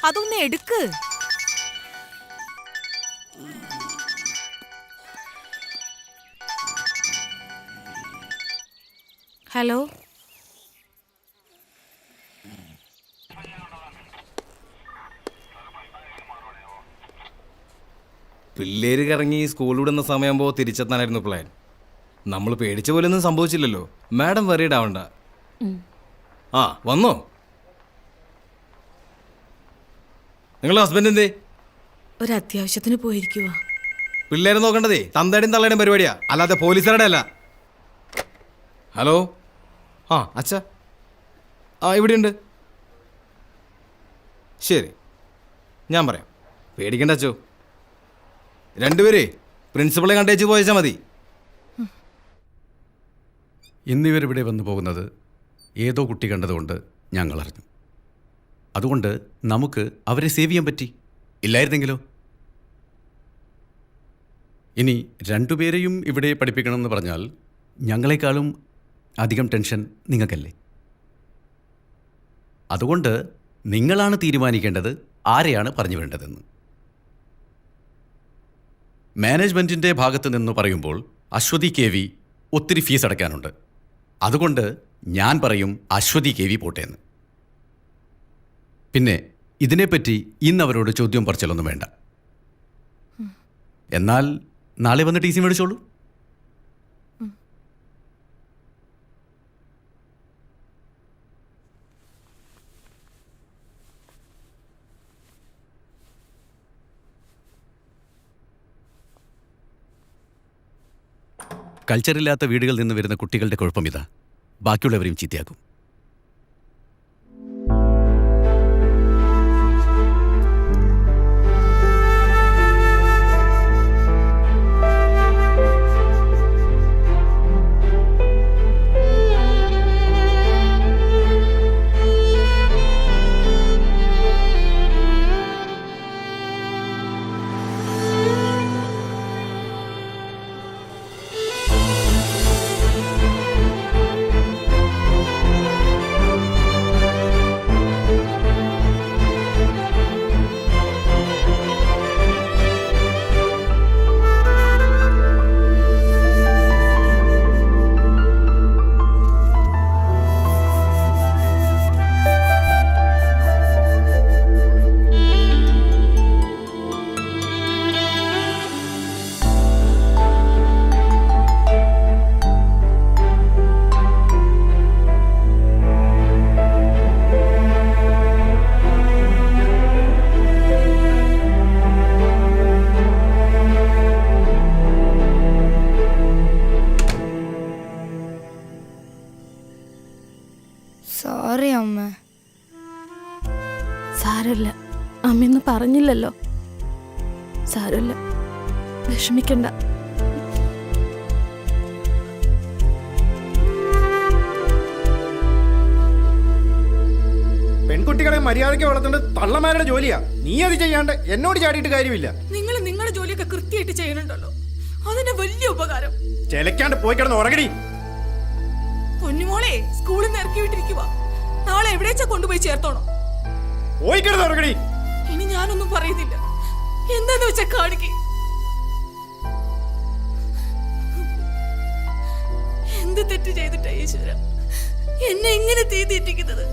അതൊന്ന് എടുക്ക്. ഹലോ, പിള്ളേര് കറങ്ങി സ്കൂൾ വിടുന്ന സമയമാകുമ്പോൾ തിരിച്ചെത്താനായിരുന്നു പ്ലാൻ. നമ്മൾ പേടിച്ച പോലൊന്നും സംഭവിച്ചില്ലല്ലോ. മാഡം വറീഡ് ആവണ്ട. ആ വന്നോ? നിങ്ങളുടെ ഹസ്ബൻഡ് എന്തേ? ഒരു അത്യാവശ്യത്തിന് പോയിരിക്കുവാ. പിള്ളേരെ നോക്കേണ്ടതേ തന്തയുടെയും തള്ളയുടെയും പരിപാടിയാ, അല്ലാതെ പോലീസുകാരുടെ അല്ല. ഹലോ, ആ അച്ഛ, ആ ഇവിടെയുണ്ട്. ശരി, ഞാൻ പറയാം, പേടിക്കണ്ട അച്ചോ. രണ്ടുപേരേ പ്രിൻസിപ്പളെ കണ്ടേച്ച് പോയച്ചാൽ മതി. ഇന്നിവരിവിടെ വന്നു പോകുന്നത് ഏതോ കുട്ടി കണ്ടതുകൊണ്ട് ഞങ്ങൾ അറിഞ്ഞു. അതുകൊണ്ട് നമുക്ക് അവരെ സേവ് ചെയ്യാൻ പറ്റി. ഇല്ലായിരുന്നെങ്കിലോ? ഇനി രണ്ടുപേരെയും ഇവിടെ പഠിപ്പിക്കണമെന്ന് പറഞ്ഞാൽ ഞങ്ങളെക്കാളും അധികം ടെൻഷൻ നിങ്ങൾക്കല്ലേ? അതുകൊണ്ട് നിങ്ങളാണ് തീരുമാനിക്കേണ്ടത് ആരെയാണ് പറഞ്ഞു വേണ്ടതെന്ന്. മാനേജ്മെൻറ്റിൻ്റെ ഭാഗത്ത് നിന്ന് പറയുമ്പോൾ അശ്വതി കെ വി ഒത്തിരി ഫീസ് അടയ്ക്കാനുണ്ട്. അതുകൊണ്ട് ഞാൻ പറയും അശ്വതി കെ വി പോട്ടേന്ന്. പിന്നെ ഇതിനെപ്പറ്റി ഇന്ന് അവരോട് ചോദ്യം പറച്ചിലൊന്നും വേണ്ട. എന്നാൽ നാളെ വന്ന് ടി സി മേടിച്ചോളൂ. കൾച്ചറില്ലാത്ത വീടുകളിൽ നിന്ന് വരുന്ന കുട്ടികളുടെ കുഴപ്പം ഇതാ, ബാക്കിയുള്ളവരെയും ചീത്തയാക്കും. സോറി അമ്മ. സാരമില്ല, അമ്മയൊന്നും പറഞ്ഞില്ലല്ലോ. സാരമില്ല, വിഷമിക്കണ്ട. പെൺകുട്ടികളെ മര്യാദയ്ക്ക് വളർത്തേണ്ടത് തള്ളമാരുടെ ജോലിയാ. നീ അത് ചെയ്യാണ്ട് എന്നോട് ചാടിയിട്ട് കാര്യമില്ല. നിങ്ങൾ നിങ്ങളുടെ ജോലിയൊക്കെ കൃത്യമായിട്ട് ചെയ്യണുണ്ടല്ലോ, അതിന്റെ വലിയ ഉപകാരം. ചെലക്കാണ്ട് പോയി കിടന്ന് ഉറങ്ങടി. പൊന്നുമോളെ സ്കൂളിൽ നിന്ന് ഇറക്കി വിട്ടിരിക്കുക. നാളെ എവിടേച്ചാ കൊണ്ടുപോയി ചേർത്തോണം. പോയി കിടന്ന് ഉറങ്ങടി. ഇനി ഞാനൊന്നും പറയുന്നില്ല, എന്താന്ന് വെച്ചാ കാണിക്ക്. എന്ത് തെറ്റ് ചെയ്തിട്ടാ ഈശ്വര എന്നെ എങ്ങനെ തീറ്റിക്കുന്നത്?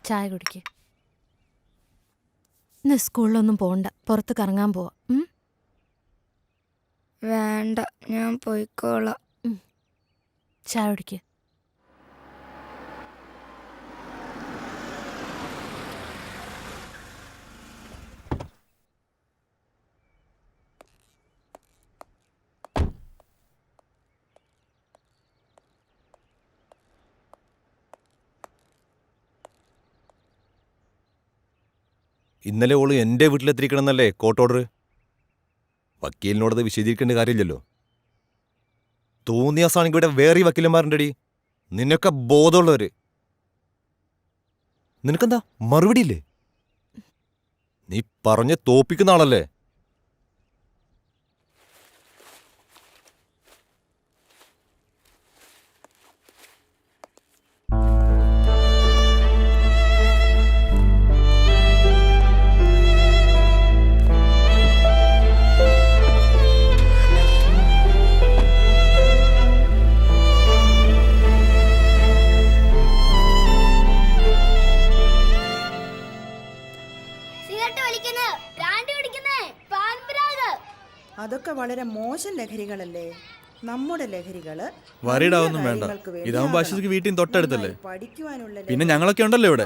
ചായ കുടിക്ക്. ഇന്ന് സ്കൂളിലൊന്നും പോണ്ട, പുറത്ത് കറങ്ങാൻ പോവാ. വേണ്ട, ഞാൻ പോയിക്കോളാം. ചായ കുടിക്ക്. ഇന്നലെ ഓള് എൻ്റെ വീട്ടിലെത്തിരിക്കണമെന്നല്ലേ കോർട്ട് ഓർഡർ? വക്കീലിനോടത് വിശദീകരിക്കേണ്ട കാര്യമില്ലല്ലോ. തോന്നിയ സാണെങ്കിൽ ഇവിടെ വേറെ വക്കീലന്മാരുണ്ടടി, നിന്നൊക്കെ ബോധമുള്ളവര്. നിനക്കെന്താ മറുപടിയില്ലേ? നീ പറഞ്ഞ് തോപ്പിക്കുന്ന ആളല്ലേ? അതൊക്കെ വളരെ മോശം ലഹരികളല്ലേ. നമ്മുടെ ലഹരികള് വറിയിടാവൊന്നും വേണ്ട. ഇതാവുമ്പോ അശ്വതിക്ക് വീട്ടിൽ തൊട്ടടുത്തല്ലേ. പിന്നെ ഞങ്ങളൊക്കെ ഉണ്ടല്ലോ ഇവിടെ.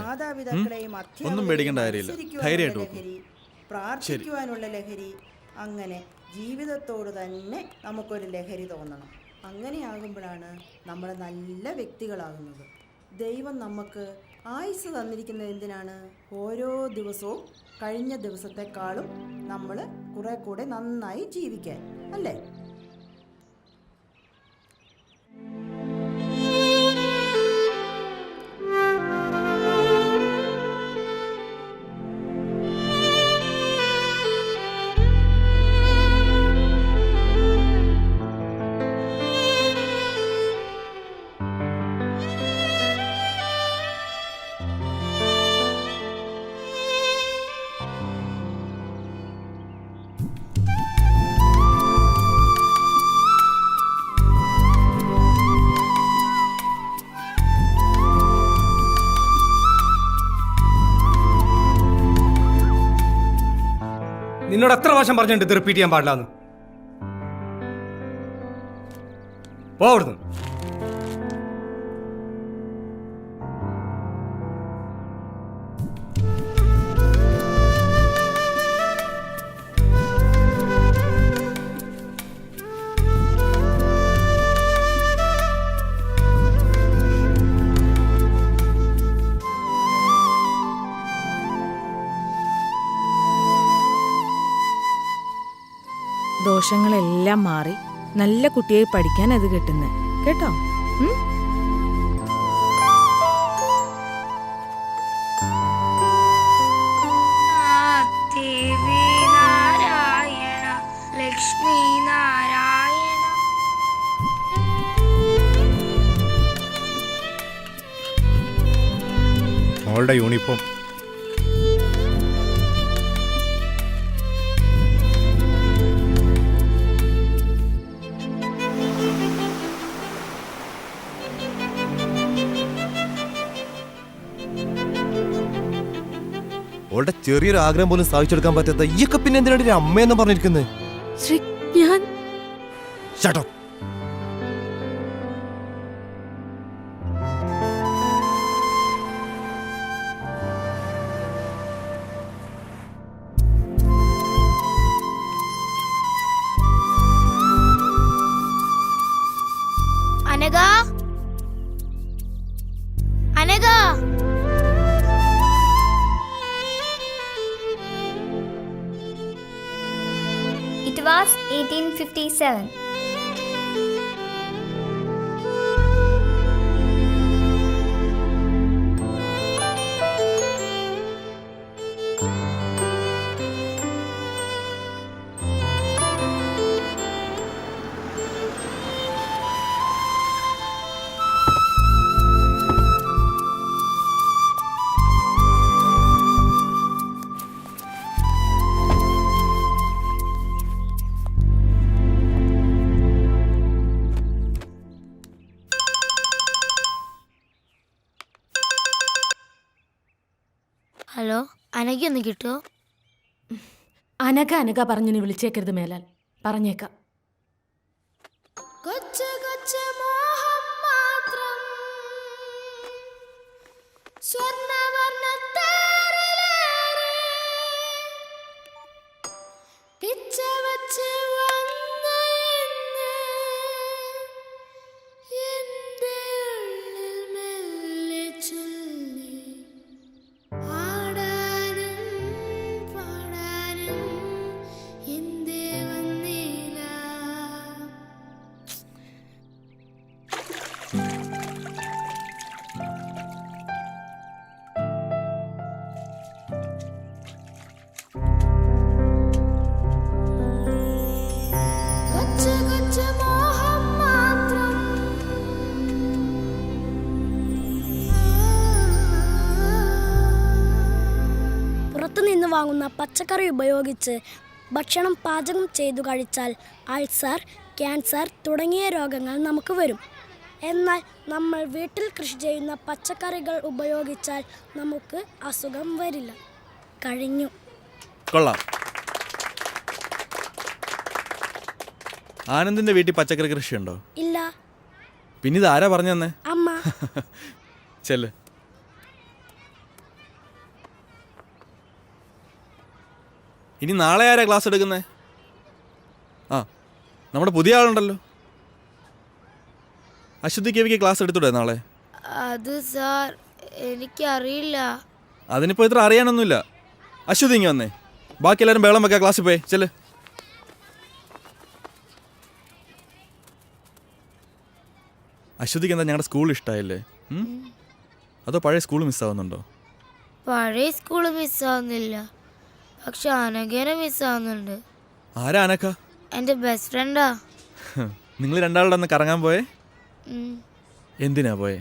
ഒന്നും പേടിക്കേണ്ട കാര്യമില്ല, ധൈര്യമായിട്ട് പോകും. പ്രാർത്ഥിക്കുവാനുള്ള ലഹരി, അങ്ങനെ ജീവിതത്തോട് തന്നെ നമുക്കൊരു ലഹരി തോന്നണം. അങ്ങനെയാകുമ്പോഴാണ് നമ്മൾ നല്ല വ്യക്തികളാകുന്നത്. ദൈവം നമുക്ക് ആയുസ് തന്നിരിക്കുന്നത് എന്തിനാണ്? ഓരോ ദിവസവും കഴിഞ്ഞ ദിവസത്തെക്കാളും നമ്മൾ കുറെ കൂടെ നന്നായി ജീവിക്കാൻ, അല്ലേ? നിന്നോട് എത്ര പ്രാവശ്യം പറഞ്ഞിട്ടുണ്ട് ഇത് റിപ്പീറ്റ് ചെയ്യാൻ പാടില്ലാന്ന്? പോ അവിടുന്ന്. ദോഷങ്ങളെല്ലാം മാറി നല്ല കുട്ടിയായി പഠിക്കാൻ അത് കിട്ടുന്നത് കേട്ടോ. ദേവി നാരായണ ലക്ഷ്മി നാരായണ. മോളുടെ യൂണിഫോം. അവളുടെ ചെറിയൊരു ആഗ്രഹം പോലും സാധിച്ചെടുക്കാൻ പറ്റാത്ത ഈയൊക്കെ പിന്നെ എന്തിനാണ് അമ്മയെന്ന് പറഞ്ഞിരിക്കുന്നത്? Anagha, Anagha. It was 1857. Hello, Anagha ഒന്ന് കിട്ടുമോ? അനഘ അനഘ പറഞ്ഞു നീ വിളിച്ചേക്കരുത് മേലാൽ. പറഞ്ഞേക്കാം. കൊച്ചു കൊച്ചു മോഹം മാത്രം സ്വർണ്ണവർണ്ണത്തേരിലേറി പിച്ച വച്ച് വന്ന എന്റെ ഉള്ളിൽ മെല്ലെ ചൊല്ലി ആടാനും പാടാനും എന്തേ വന്നില്ല. കൊച്ചു കൊച്ചു മോഹം മാത്രം പുറത്തുനിന്ന് വാങ്ങുന്ന പച്ചക്കറി ഉപയോഗിച്ച് ഭക്ഷണം പാചകം ചെയ്തു കഴിച്ചാൽ അൾസർ, ക്യാൻസർ തുടങ്ങിയ രോഗങ്ങൾ നമുക്ക് വരും. എന്നാൽ നമ്മൾ വീട്ടിൽ കൃഷി ചെയ്യുന്ന പച്ചക്കറികൾ ഉപയോഗിച്ചാൽ നമുക്ക് അസുഖം വരില്ല. കഴിഞ്ഞു. കൊള്ളാം. ആനന്ദിന്റെ വീട്ടിൽ പച്ചക്കറി കൃഷിയുണ്ടോ? ഇല്ല. പിന്നെ ഇത് ആരാ പറഞ്ഞു തന്നെ? അമ്മ. ചെല്ല്. ഇനി നാളെ ആരാ ക്ലാസ് എടുക്കുന്നേ? ആ, നമ്മുടെ പുതിയ ആളുണ്ടല്ലോ. അശ്വതി കേവിക്ക് ക്ലാസ് എടുത്തൂടെ നാളെ? അത് സാർ എനിക്കറിയില്ല. അതിനിപ്പോൾ ഇത്ര അറിയാനൊന്നുമില്ല. അശ്വതി ഇങ്ങ് വന്നേ. ബാക്കി എല്ലാവരും ബഹളം വെക്കാം, ക്ലാസ്സിൽ പോയി ചെല്. അശ്വതിക്ക് എന്താ ഞങ്ങളുടെ സ്കൂൾ ഇഷ്ടമായില്ലേ? അതോ പഴയ സ്കൂൾ മിസ്സാവുന്നുണ്ടോ? പഴയ സ്കൂള് മിസ്സാവുന്നില്ല, പക്ഷെ അനഘേനെ മിസ്സാവുന്നുണ്ട്. ആരാ അനക്ക? എൻ്റെ ബെസ്റ്റ് ഫ്രണ്ടാ. നിങ്ങൾ രണ്ടാളുടെ അന്ന് കറങ്ങാൻ പോയേ? എന്തിനാ പോയേ?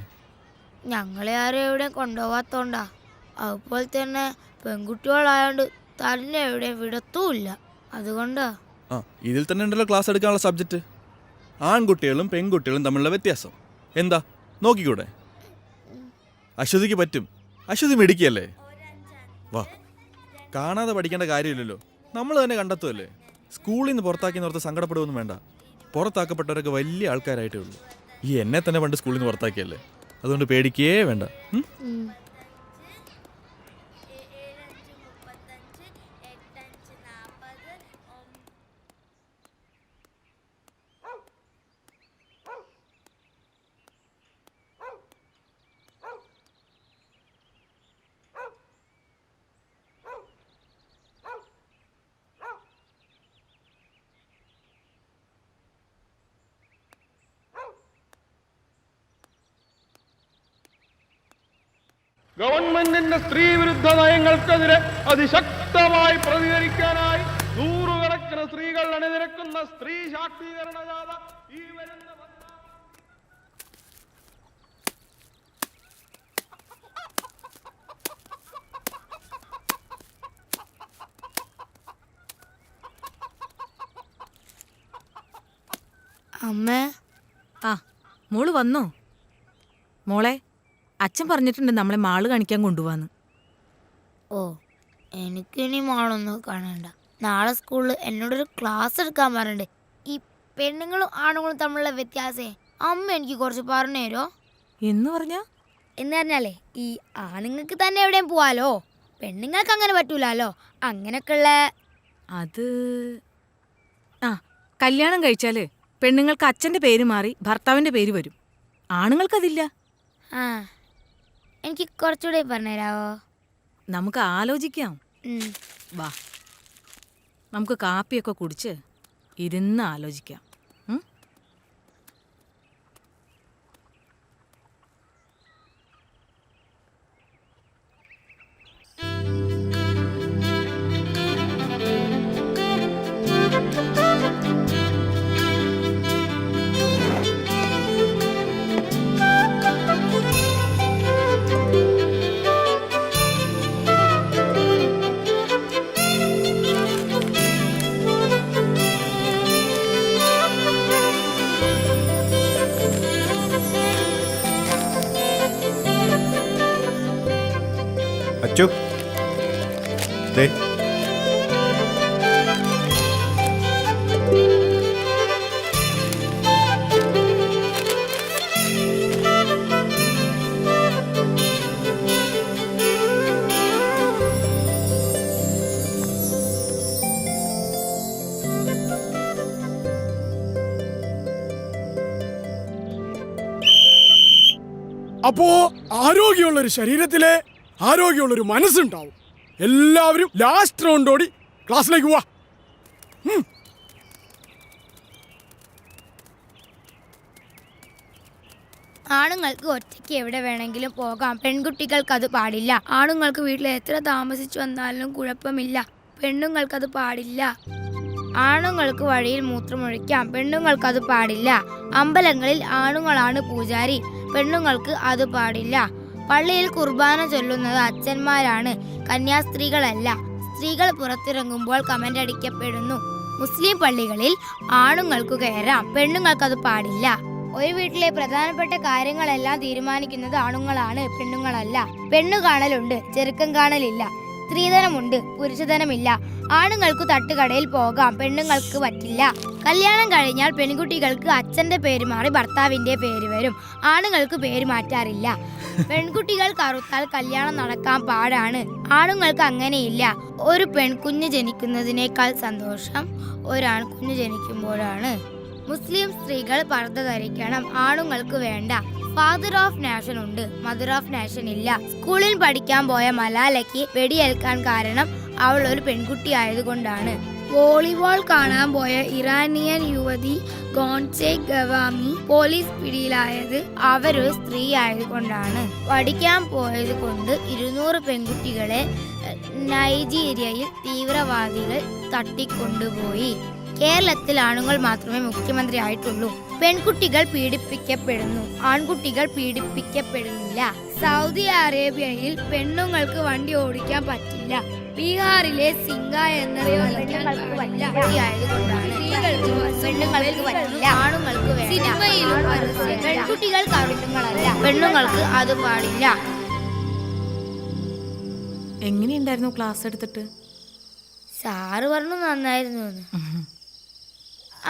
ഞങ്ങളെ ആരും എവിടെ കൊണ്ടുപോകാത്തോണ്ടാ. അതുപോലെ തന്നെ പെൺകുട്ടികളായോണ്ട് തന്നെ എവിടെ വിടത്തുമില്ല, അതുകൊണ്ടാ. ആ, ഇതിൽ തന്നെ ഉണ്ടല്ലോ ക്ലാസ് എടുക്കാനുള്ള സബ്ജക്റ്റ്. ആൺകുട്ടികളും പെൺകുട്ടികളും തമ്മിലുള്ള വ്യത്യാസം എന്താ നോക്കിക്കൂടെ? അശ്വതിക്ക് പറ്റും. അശ്വതി മിടിക്കല്ലേ? വാ, കാണാതെ പഠിക്കേണ്ട കാര്യമില്ലല്ലോ, നമ്മൾ തന്നെ കണ്ടെത്തുമല്ലേ. സ്കൂളിൽ നിന്ന് പുറത്താക്കിയെന്നോർത്ത് സങ്കടപ്പെടുകയൊന്നും വേണ്ട. പുറത്താക്കപ്പെട്ടവരൊക്കെ വലിയ ആൾക്കാരായിട്ടേ ഉള്ളൂ. ഈ എന്നെ തന്നെ പണ്ട് സ്കൂളിൽ നിന്ന് പുറത്താക്കിയല്ലേ, അതുകൊണ്ട് പേടിക്കേ വേണ്ട. ഗവൺമെന്റിന്റെ സ്ത്രീ വിരുദ്ധ നയങ്ങൾക്കെതിരെ അതിശക്തമായി പ്രതികരിക്കാനായി നൂറുകണക്കിന് സ്ത്രീകൾ അണിനിരക്കുന്ന സ്ത്രീ ശാക്തീകരണ ജാഥ ഈ വരുന്ന അമ്മേ. ആ, മോള് വന്നോ? മോളെ, അച്ഛൻ പറഞ്ഞിട്ടുണ്ട് നമ്മളെ മാള് കാണിക്കാൻ കൊണ്ടുപോവാന്ന്. ഓ, എനിക്കിനി മാളൊന്നും കാണണ്ട. നാളെ സ്കൂളിൽ എന്നോടൊരു ക്ലാസ് എടുക്കാൻ പറഞ്ഞിട്ടുണ്ട്. ഈ പെണ്ണുങ്ങളും ആണുങ്ങളും തമ്മിലുള്ള വ്യത്യാസേ അമ്മ എനിക്ക് കുറച്ച് പറഞ്ഞു തരുമോ? എന്ന് പറഞ്ഞാലേ, ഈ ആണുങ്ങൾക്ക് തന്നെ എവിടെയും പോവാലോ, പെണ്ണുങ്ങൾക്ക് അങ്ങനെ പറ്റൂലോ. അങ്ങനെയൊക്കെയുള്ള അത് ആ, കല്യാണം കഴിച്ചാല് പെണ്ണുങ്ങൾക്ക് അച്ഛന്റെ പേര് മാറി ഭർത്താവിന്റെ പേര് വരും. ആണുങ്ങൾക്കതില്ല. ആ, എനിക്ക് കുറച്ചുകൂടെ പറഞ്ഞുതരാവോ? നമുക്ക് ആലോചിക്കാം. വാ, നമുക്ക് കാപ്പിയൊക്കെ കുടിച്ച് ഇരുന്ന് ആലോചിക്കാം. അച്ചു, ദേ അപ്പോ ആരോഗ്യമുള്ളൊരു ശരീരത്തിലെ ആരോഗ്യമുള്ളൊരു മനസ്സുണ്ടാവും. എല്ലാവരും ലാസ്റ്റ് റൗണ്ടോടി ക്ലാസ്സിലേക്ക് പോവാ. ആണുങ്ങൾക്ക് ഒറ്റയ്ക്ക് എവിടെ വേണമെങ്കിലും പോകാം, പെൺകുട്ടികൾക്ക് അത് പാടില്ല. ആണുങ്ങൾക്ക് വീട്ടിൽ എത്ര താമസിച്ചു വന്നാലും കുഴപ്പമില്ല, പെണ്ണുങ്ങൾക്കത് പാടില്ല. ആണുങ്ങൾക്ക് വഴിയിൽ മൂത്രമൊഴിക്കാം, പെണ്ണുങ്ങൾക്കത് പാടില്ല. അമ്പലങ്ങളിൽ ആണുങ്ങളാണ് പൂജാരി, പെണ്ണുങ്ങൾക്ക് അത് പാടില്ല. പള്ളിയിൽ കുർബാന ചൊല്ലുന്നത് അച്ഛന്മാരാണ്, കന്യാസ്ത്രീകളല്ല. സ്ത്രീകൾ പുറത്തിറങ്ങുമ്പോൾ കമന്റ് അടിക്കപ്പെടുന്നു. മുസ്ലിം പള്ളികളിൽ ആണുങ്ങൾക്ക് കയറാം, പെണ്ണുങ്ങൾക്കത് പാടില്ല. ഒരു വീട്ടിലെ പ്രധാനപ്പെട്ട കാര്യങ്ങളെല്ലാം തീരുമാനിക്കുന്നത് ആണുങ്ങളാണ്, പെണ്ണുങ്ങളല്ല. പെണ്ണു കാണലുണ്ട്, ചെറുക്കം കാണലില്ല. സ്ത്രീധനമുണ്ട്, പുരുഷധനമില്ല. ആണുങ്ങൾക്ക് തട്ടുകടയിൽ പോകാം, പെണ്ണുങ്ങൾക്ക് പറ്റില്ല. കല്യാണം കഴിഞ്ഞാൽ പെൺകുട്ടികൾക്ക് അച്ഛന്റെ പേര് മാറി ഭർത്താവിന്റെ പേര് വരും, ആണുങ്ങൾക്ക് പേര് മാറ്റാറില്ല. പെൺകുട്ടികൾ കറുത്താൽ കല്യാണം നടക്കാൻ പാടാണ്, ആണുങ്ങൾക്ക് അങ്ങനെയില്ല. ഒരു പെൺകുഞ്ഞ് ജനിക്കുന്നതിനേക്കാൾ സന്തോഷം ഒരാൺകുഞ്ഞ് ജനിക്കുമ്പോഴാണ്. മുസ്ലിം സ്ത്രീകൾ പർദ്ദ ധരിക്കണം, ആണുങ്ങൾക്ക് വേണ്ട. ഫാദർ ഓഫ് നാഷൻ ഉണ്ട്, മദർ ഓഫ് നാഷൻ ഇല്ല. സ്കൂളിൽ പഠിക്കാൻ പോയ മലാലയ്ക്ക് വെടിയേൽക്കാൻ കാരണം അവൾ ഒരു പെൺകുട്ടി ആയതുകൊണ്ടാണ്. വോളിബോൾ കാണാൻ പോയ ഇറാനിയൻ യുവതി ഗോൺസെ ഗവാമി പോലീസ് പിടിയിലായത് അവരൊരു സ്ത്രീ ആയതുകൊണ്ടാണ്. പഠിക്കാൻ പോയത് കൊണ്ട് 200 പെൺകുട്ടികളെ നൈജീരിയയിൽ തീവ്രവാദികൾ തട്ടിക്കൊണ്ടുപോയി. കേരളത്തിൽ ആണുങ്ങൾ മാത്രമേ മുഖ്യമന്ത്രി ആയിട്ടുള്ളൂ. പെൺകുട്ടികൾ പീഡിപ്പിക്കപ്പെടുന്നു, ആൺകുട്ടികൾ പീഡിപ്പിക്കപ്പെടുന്നില്ല. സൗദി അറേബ്യയിൽ പെണ്ണുങ്ങൾക്ക് വണ്ടി ഓടിക്കാൻ പറ്റില്ല. ബീഹാറിലെ സിംഗ എന്ന പെൺകുട്ടികൾക്ക് ആവശ്യങ്ങളല്ല, പെണ്ണുങ്ങൾക്ക് അത് പാടില്ല. എങ്ങനെയുണ്ടായിരുന്നു ക്ലാസ് എടുത്തിട്ട്? സാറ് പറഞ്ഞു നന്നായിരുന്നു.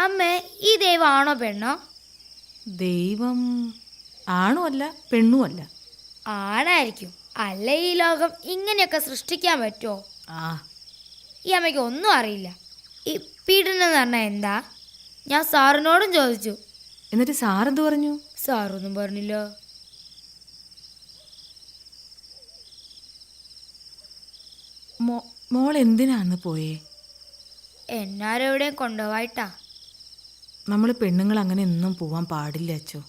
അമ്മേ, ഈ ദൈവം ആണോ പെണ്ണോ? ദൈവം ആണും അല്ല പെണ്ണും അല്ല. ആണായിരിക്കും, അല്ല ഈ ലോകം ഇങ്ങനെയൊക്കെ സൃഷ്ടിക്കാൻ പറ്റുമോ? ഈ അമ്മയ്ക്ക് ഒന്നും അറിയില്ല. ഈ പീഡനം എന്ന് പറഞ്ഞാൽ എന്താ? ഞാൻ സാറിനോടും ചോദിച്ചു. എന്നിട്ട് സാറെന്ത് പറഞ്ഞു? സാറൊന്നും പറഞ്ഞില്ല. മോൾ എന്തിനാന്ന് പോയേ? എന്നാരെവിടെയും കൊണ്ടുപോയിട്ടാ. നമ്മൾ പെണ്ണുങ്ങൾ അങ്ങനെ ഒന്നും പോവാൻ പാടില്ല അച്ചോ.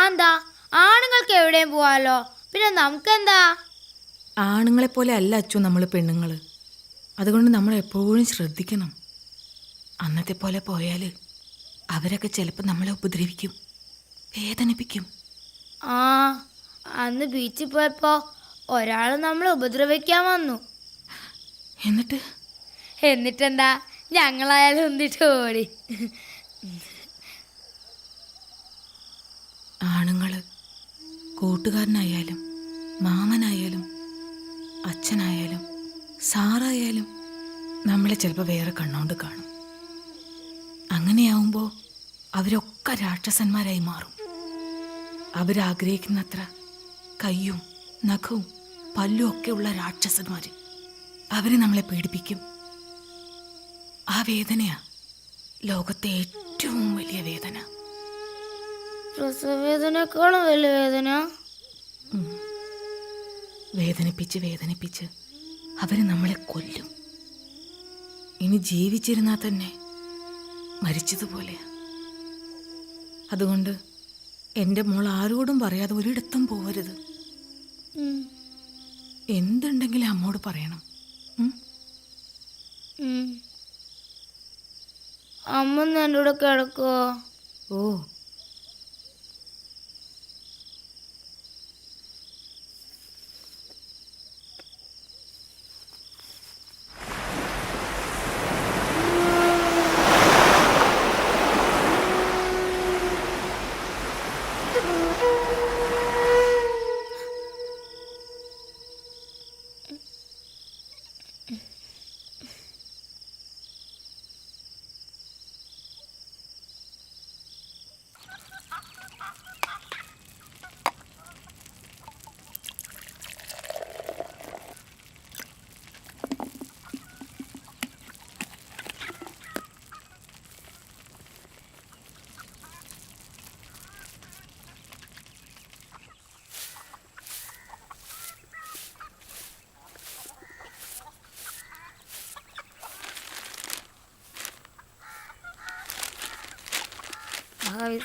എന്താ, ആണുങ്ങൾക്ക് എവിടെയും പോവാലോ, പിന്നെ നമുക്കെന്താ? ആണുങ്ങളെ പോലെ അല്ല അച്ചു നമ്മൾ പെണ്ണുങ്ങൾ. അതുകൊണ്ട് നമ്മൾ എപ്പോഴും ശ്രദ്ധിക്കണം. അന്നത്തെ പോലെ പോയാൽ അവരൊക്കെ ചിലപ്പോൾ നമ്മളെ ഉപദ്രവിക്കും, വേദനിപ്പിക്കും. അന്ന് ബീച്ചിൽ പോയപ്പോ ഒരാൾ നമ്മളെ ഉപദ്രവിക്കാൻ വന്നു. എന്നിട്ടെന്താ, ഞങ്ങളായാലും ഒന്നിട്ട് ഓടി. ആണുങ്ങള് കൂട്ടുകാരനായാലും മാമനായാലും അച്ഛനായാലും സാറായാലും നമ്മളെ ചിലപ്പോൾ വേറെ കണ്ണോണ്ട് കാണും. അങ്ങനെയാവുമ്പോൾ അവരൊക്കെ രാക്ഷസന്മാരായി മാറും. അവരാഗ്രഹിക്കുന്നത്ര കയ്യും നഖവും പല്ലും ഒക്കെ ഉള്ള രാക്ഷസന്മാർ അവര് നമ്മളെ പീഡിപ്പിക്കും. ആ വേദനയാ ലോകത്തെ ഏറ്റവും വലിയ വേദന. പ്രസവവേദനേക്കാളും വലിയ വേദന. വേദനിപ്പിച്ച് വേദനിപ്പിച്ച് അവര് നമ്മളെ കൊല്ലും. ഇനി ജീവിച്ചിരുന്നാൽ തന്നെ മരിച്ചതുപോലെയാ. അതുകൊണ്ട് എൻ്റെ മോൾ ആരോടും പറയാതെ ഒരിടത്തും പോവരുത്. എന്തുണ്ടെങ്കിലും അമ്മോട് പറയണം. അമ്മ എൻ്റെ കൂടെ കിടക്കുവോ? ഓ,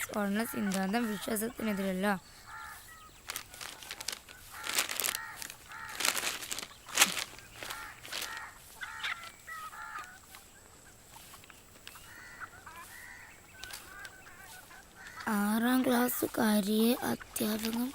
സ്വർണ്ണ സിദ്ധാന്തം വിശ്വാസത്തിനെതിരല്ല. ആറാം ക്ലാസ്സുകാരിയെ അധ്യാപകൻ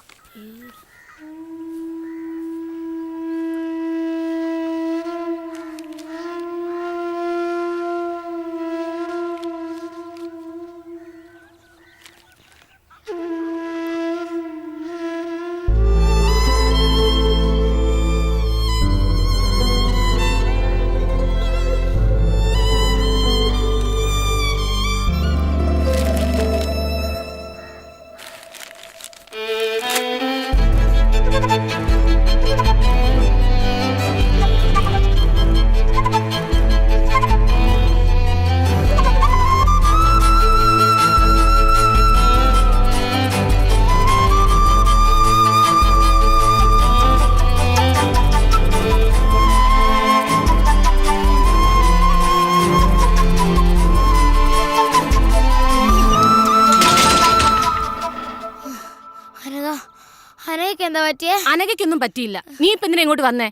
പറ്റിയേ? അനഘയ്ക്കൊന്നും പറ്റിയില്ല. നീ ഇപ്പൊ എന്തിനാ ഇങ്ങോട്ട് വന്നേ?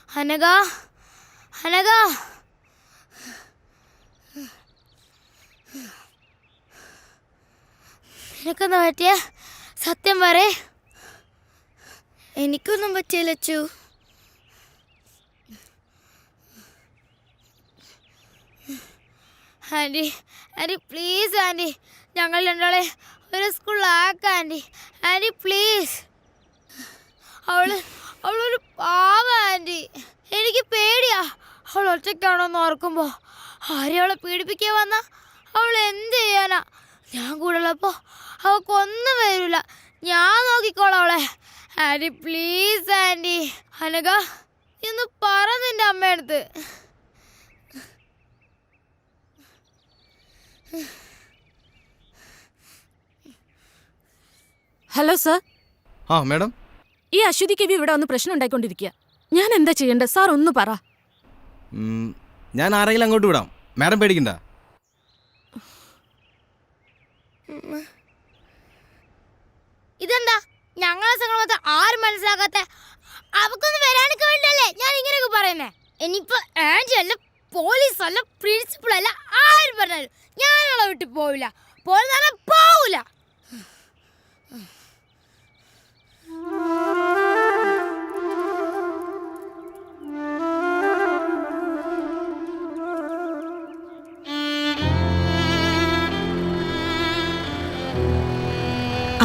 അനഘ, അനഘ, നിനക്കെന്താ പറ്റിയേ? സത്യം പറയേ. എനിക്കൊന്നും പറ്റിയില്ല Achu. Aunty, aunty please aunty, ഞങ്ങൾ രണ്ടാളെ ഒരു സ്കൂളിലാക്കാം ആൻറ്റി. Aunty please. അവളൊരു പാവ ആൻറ്റി. എനിക്ക് പേടിയാ. അവൾ ഒറ്റയ്ക്കാണോന്ന് ഓർക്കുമ്പോൾ. ആരെയും അവളെ പീഡിപ്പിക്കാൻ വന്നാ അവൾ എന്ത് ചെയ്യാനാ? ഞാൻ കൂടെ ഉള്ളപ്പോൾ അവൾക്കൊന്നും വരില്ല. ഞാൻ നോക്കിക്കോളാം അവളെ. Anti please anti. അനഘ, ഇന്ന് പറ നിന്റെ അമ്മയടുത്ത്. Hello sir. ആ മാഡം, ഈ അശ്വതി കവി ഇവിടെ വന്ന് പ്രശ്നം ഉണ്ടായിക്കൊണ്ടിരിക്കുക. ഞാൻ എന്താ ചെയ്യേണ്ടത് സാർ? ഒന്ന് പറ. ഞാൻ ആരെങ്കിലും അങ്ങോട്ട് വിടാം, മാഡം പേടിക്കണ്ട. ഇതെന്താ ഞങ്ങളെ സംഘടന ആരും മനസ്സിലാക്കാത്ത? അവക്കൊന്നും വരാനൊക്കെ വേണ്ടല്ലേ ഞാൻ ഇങ്ങനെയൊക്കെ പറയുന്നേ. ഇനിയിപ്പോ ആൻറ്റി അല്ല, പോലീസ് അല്ല, പ്രിൻസിപ്പൾ അല്ല, ആരും പറഞ്ഞാലും ഞാനവളെ വിട്ട് പോവില്ല. പോവില്ല.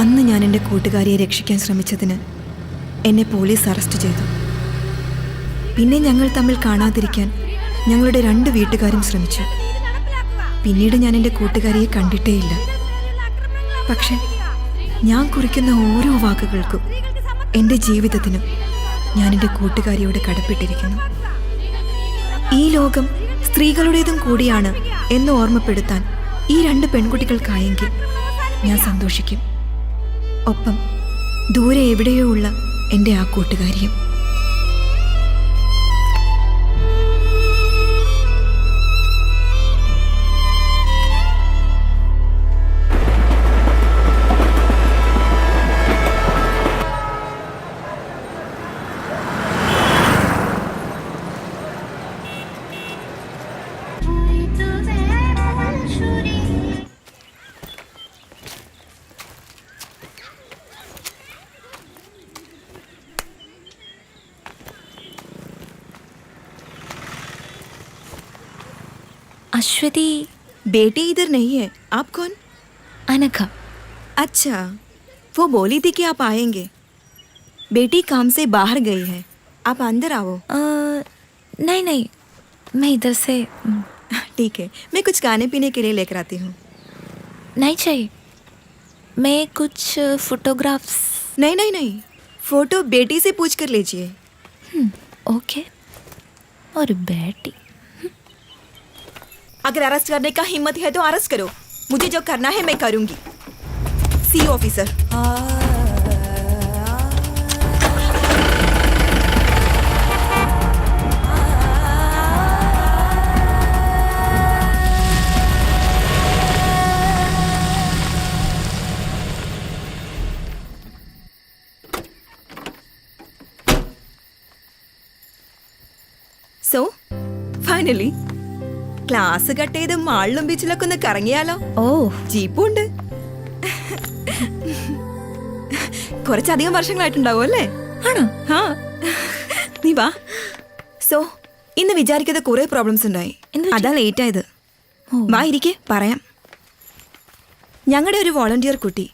അന്ന് ഞാൻ എൻ്റെ കൂട്ടുകാരിയെ രക്ഷിക്കാൻ ശ്രമിച്ചതിന് എന്നെ പോലീസ് അറസ്റ്റ് ചെയ്തു. പിന്നെ ഞങ്ങൾ തമ്മിൽ കാണാതിരിക്കാൻ ഞങ്ങളുടെ 2 വീട്ടുകാരും ശ്രമിച്ചു. പിന്നീട് ഞാൻ എൻ്റെ കൂട്ടുകാരിയെ കണ്ടിട്ടേയില്ല. പക്ഷെ ഞാൻ കുറിക്കുന്ന ഓരോ വാക്കുകൾക്കും, എൻ്റെ ജീവിതത്തിനും ഞാൻ എൻ്റെ കൂട്ടുകാരിയോട് കടപ്പെട്ടിരിക്കുന്നു. ഈ ലോകം സ്ത്രീകളുടേതും കൂടിയാണ് എന്ന് ഓർമ്മപ്പെടുത്താൻ ഈ 2 പെൺകുട്ടികൾക്കായെങ്കിൽ ഞാൻ സന്തോഷിക്കും. ഒപ്പം ദൂരെ എവിടെയോ ഉള്ള എൻ്റെ ആ കൂട്ടുകാരിയും. अश्वती बेटी इधर नहीं है. आप कौन? अनघा. अच्छा, वो बोली थी कि आप आएंगे. बेटी काम से बाहर गई है, आप अंदर आओ. नहीं, मैं इधर से. ठीक है, मैं कुछ खाने पीने के लिए लेकर आती हूँ. नहीं चाहिए. मैं कुछ फोटोग्राफ्स. नहीं, फोटो बेटी से पूछ कर लीजिए. ओके. और बेटी, अगर अरेस्ट करने का हिम्मत है तो अरेस्ट करो. मुझे जो करना है मैं करूंगी. C officer. So finally class cut ചെയ്ത് മാളിലും ബീച്ചിലൊക്കെ ഒന്ന് കറങ്ങിയാലോ? ഓ, ജീപ്പുണ്ട്. കുറച്ചധികം വർഷങ്ങളായിട്ടുണ്ടാവും അല്ലേ? ആണോ? ആ, നീ വാ. സോ ഇന്ന് വിചാരിക്കാതെ കുറെ പ്രോബ്ലംസ് ഉണ്ടായി, അതാ ലേറ്റ് ആയത്. വാ ഇരിക്കെ, പറയാം. ഞങ്ങളുടെ ഒരു വോളണ്ടിയർ കുട്ടി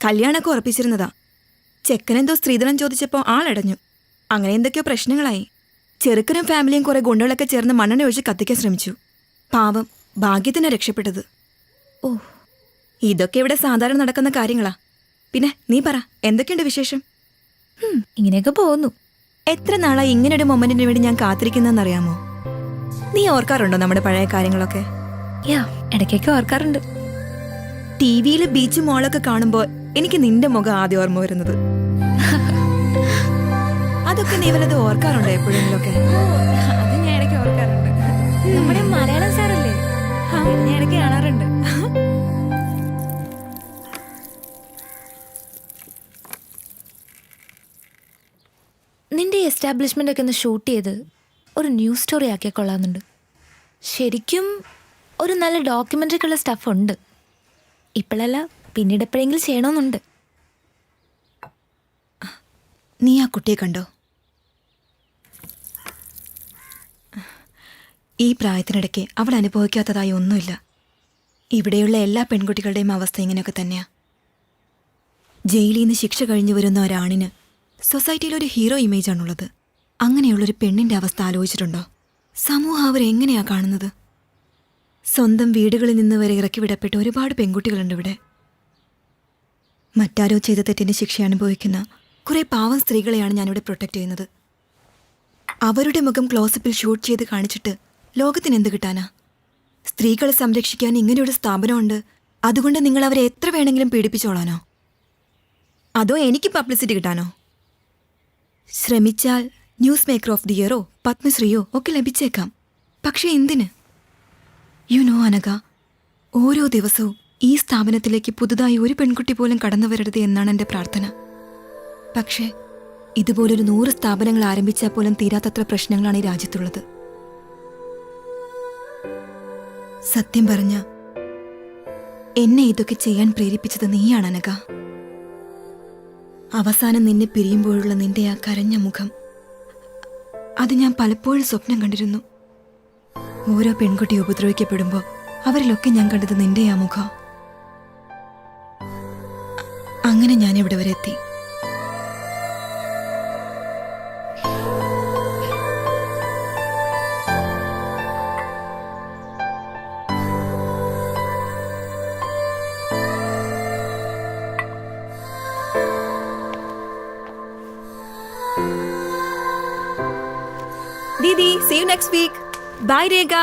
കല്യാണമൊക്കെ ഉറപ്പിച്ചിരുന്നതാ. ചെക്കനെന്തോ സ്ത്രീധനം ചോദിച്ചപ്പോൾ ആളടഞ്ഞു. അങ്ങനെ എന്തൊക്കെയോ പ്രശ്നങ്ങളായി. ചെറുക്കനും ഫാമിലിയും കുറെ ഗുണ്ടകളൊക്കെ ചേർന്ന് മണ്ണെണ്ണ ഒഴിച്ച് കത്തിക്കാൻ ശ്രമിച്ചു. പാവം, ഭാഗ്യത്തിന് രക്ഷപ്പെട്ടത്. ഓ, ഇതൊക്കെ ഇവിടെ സാധാരണ നടക്കുന്ന കാര്യങ്ങളാ. പിന്നെ നീ പറ, എന്തൊക്കെയുണ്ട് വിശേഷം? ഇങ്ങനെയൊക്കെ പോകുന്നു. എത്ര നാളായി ഇങ്ങനൊരു മൊമെന്റിന് വേണ്ടി ഞാൻ കാത്തിരിക്കുന്നറിയാമോ? നീ ഓർക്കാറുണ്ടോ നമ്മുടെ പഴയ കാര്യങ്ങളൊക്കെ? ഇടയ്ക്കൊക്കെ ഓർക്കാറുണ്ട്. ടിവിയിൽ ബീച്ച് മോളൊക്കെ കാണുമ്പോൾ എനിക്ക് നിന്റെ മുഖം ആദ്യം ഓർമ്മ വരുന്നത്. അതൊക്കെ നീ വല്ലത് ഓർക്കാറുണ്ടോ എപ്പോഴെങ്കിലൊക്കെ? അത് ഞാൻ ഇടയ്ക്ക് ഓർക്കാറുണ്ട്. നമ്മുടെ മലയാളം സാറല്ലേ, ഞാൻ ഇടയ്ക്ക് കാണാറുണ്ട്. എസ്റ്റാബ്ലിഷ്മെൻ്റ് ഒക്കെ ഒന്ന് ഷൂട്ട് ചെയ്ത് ഒരു ന്യൂസ് സ്റ്റോറി ആക്കിയാൽ കൊള്ളാമെന്നുണ്ട്. ശരിക്കും ഒരു നല്ല ഡോക്യുമെൻ്ററിക്കുള്ള സ്റ്റഫ് ഉണ്ട്. ഇപ്പോഴല്ല, പിന്നീട് എപ്പോഴെങ്കിലും ചെയ്യണമെന്നുണ്ട്. നീ ആ കുട്ടിയെ കണ്ടോ? ഈ പ്രായത്തിനിടയ്ക്ക് അവൾ അനുഭവിക്കാത്തതായി ഒന്നുമില്ല. ഇവിടെയുള്ള എല്ലാ പെൺകുട്ടികളുടെയും അവസ്ഥ ഇങ്ങനെയൊക്കെ തന്നെയാ. ജയിലിൽ നിന്ന് ശിക്ഷ കഴിഞ്ഞു വരുന്ന ഒരാണിന് സൊസൈറ്റിയിൽ ഒരു ഹീറോ ഇമേജാണുള്ളത്. അങ്ങനെയുള്ളൊരു പെണ്ണിൻ്റെ അവസ്ഥ ആലോചിച്ചിട്ടുണ്ടോ? സമൂഹം അവരെങ്ങനെയാ കാണുന്നത്? സ്വന്തം വീടുകളിൽ നിന്ന് വരെ ഇറക്കി വിടപ്പെട്ട ഒരുപാട് പെൺകുട്ടികളുണ്ട് ഇവിടെ. മറ്റാരോ ചെയ്ത തെറ്റിന് ശിക്ഷ അനുഭവിക്കുന്ന കുറേ പാവം സ്ത്രീകളെയാണ് ഞാനിവിടെ പ്രൊട്ടക്റ്റ് ചെയ്യുന്നത്. അവരുടെ മുഖം ക്ലോസപ്പിൽ ഷൂട്ട് ചെയ്ത് കാണിച്ചിട്ട് ലോകത്തിന് എന്ത് കിട്ടാനാ? സ്ത്രീകളെ സംരക്ഷിക്കാൻ ഇങ്ങനെയൊരു സ്ഥാപനമുണ്ട്, അതുകൊണ്ട് നിങ്ങൾ അവരെ എത്ര വേണമെങ്കിലും പീഡിപ്പിച്ചോളാനോ? അതോ എനിക്ക് പബ്ലിസിറ്റി കിട്ടാനോ? ശ്രമിച്ചാൽ ന്യൂസ് മേക്കർ ഓഫ് ദി ഇയറോ പത്മശ്രീയോ ഒക്കെ ലഭിച്ചേക്കാം. പക്ഷേ എന്തിന്? അനഘ, ഓരോ ദിവസവും ഈ സ്ഥാപനത്തിലേക്ക് പുതുതായി ഒരു പെൺകുട്ടി പോലും കടന്നു വരരുത് എന്നാണ് എൻ്റെ പ്രാർത്ഥന. പക്ഷേ ഇതുപോലൊരു 100 സ്ഥാപനങ്ങൾ ആരംഭിച്ചാൽ പോലും തീരാത്തത്ര പ്രശ്നങ്ങളാണ് ഈ രാജ്യത്തുള്ളത്. സത്യം പറഞ്ഞ എന്നെ ഇതൊക്കെ ചെയ്യാൻ പ്രേരിപ്പിച്ചത് നീയാണ് അനഘ. അവസാനം നിന്നെ പിരിയുമ്പോഴുള്ള നിന്റെ ആ കരഞ്ഞ മുഖം, അത് ഞാൻ പലപ്പോഴും സ്വപ്നം കണ്ടിരുന്നു. ഓരോ പെൺകുട്ടി ഉപദ്രവിക്കപ്പെടുമ്പോൾ അവരിലൊക്കെ ഞാൻ കണ്ടത് നിന്റെ ആ മുഖം. അങ്ങനെ ഞാൻ ഇവിടെ വരെ എത്തി. Didi, see you next week. Bye, Rega.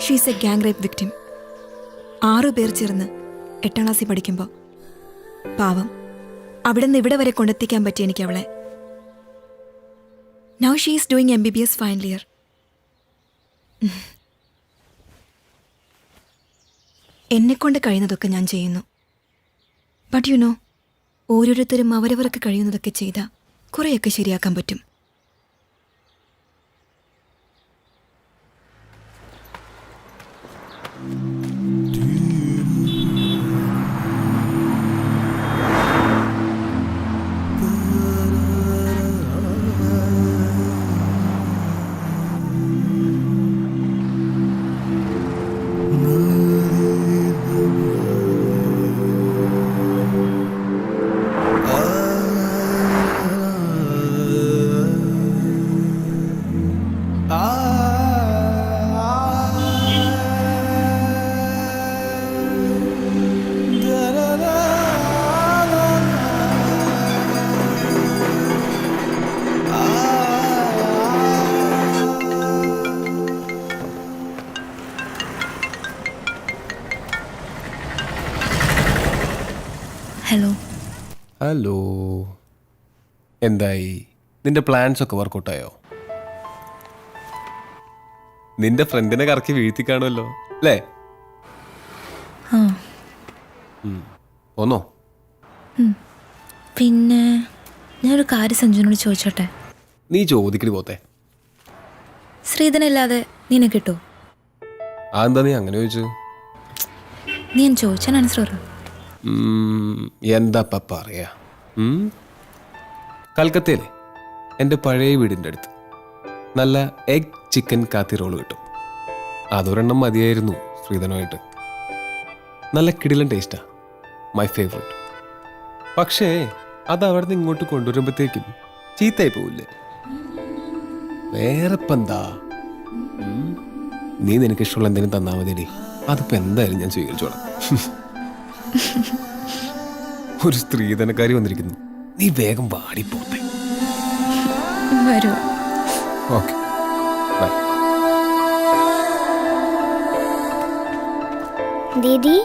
She's a gang rape victim. 6 പേർ ചേർന്ന് 8ാം ക്ലാസ്സിൽ പഠിക്കുമ്പോൾ പാവം അവിടെ നിന്ന് ഇവിടെ വരെ കൊണ്ടെത്തിക്കാൻ പറ്റി എനിക്ക് അവളെ. Now she is doing MBBS final year. എന്നെക്കൊണ്ട് കഴിയുന്നതൊക്കെ ഞാൻ ചെയ്യുന്നു. ബട്ട് യു നോ, ഓരോരുത്തരും അവരവർക്ക് കഴിയുന്നതൊക്കെ ചെയ്താൽ കുറേയൊക്കെ ശരിയാക്കാൻ പറ്റും. ഹലോ. ഹലോ, എന്തായി? നിന്റെ പ്ലാൻസ് ഒക്കെ വർക്കൗട്ടായോ? നിന്റെ ഫ്രണ്ടിനെ കറക്കി വീഴ്ത്തി കാണുമല്ലോ അല്ലേ? ഒന്നോ? പിന്നെ ഞാനൊരു കാര്യം സഞ്ജുവിനോട് ചോദിച്ചോട്ടെ? നീ ചോദിക്കടി പോത്തെ. ശ്രീധനല്ലാതെ നിന്നെ കിട്ടോ? അതെന്താ നീ അങ്ങനെ ചോദിച്ചു? നീ ഞാൻ ചോദിച്ചാൽ ആൻസർ പറ. എന്താ പറയാ? കൽക്കത്തയിലെ എൻ്റെ പഴയ വീടിൻ്റെ അടുത്ത് നല്ല എഗ് ചിക്കൻ കാത്തി റോള് കിട്ടും. അതൊരെണ്ണം മതിയായിരുന്നു ശ്രീധനുമായിട്ട്. നല്ല കിടിലൻ ടേസ്റ്റാ, മൈ ഫേവറേറ്റ്. പക്ഷേ അത് അവിടെ നിന്ന് ഇങ്ങോട്ട് കൊണ്ടുവരുമ്പോഴത്തേക്കും ചീത്തയായി പോവില്ലേ? വേറെ ഇപ്പം എന്താ? നീ നിനക്കിഷ്ടമുള്ള എന്തെങ്കിലും തന്നാൽ മതിയടി, അതിപ്പോൾ എന്തായാലും ഞാൻ സ്വീകരിച്ചോളാം. ഒരു സ്ത്രീധനക്കാരി വന്നിരിക്കുന്നു, നീ വേഗം വാടിപ്പോട്ടെ. വരൂ. Okay, by. ദീദി,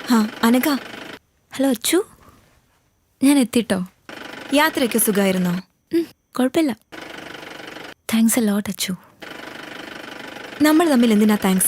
ഹാ അനഘ. ഹലോ അച്ചു, ഞാൻ എത്തിട്ടോ. യാത്രയൊക്കെ സുഖമായിരുന്നോ? കുഴപ്പമില്ല. Thanks a lot Achu. നമ്മൾ തമ്മിൽ എന്തിനാ താങ്ക്സ് ഒക്കെ?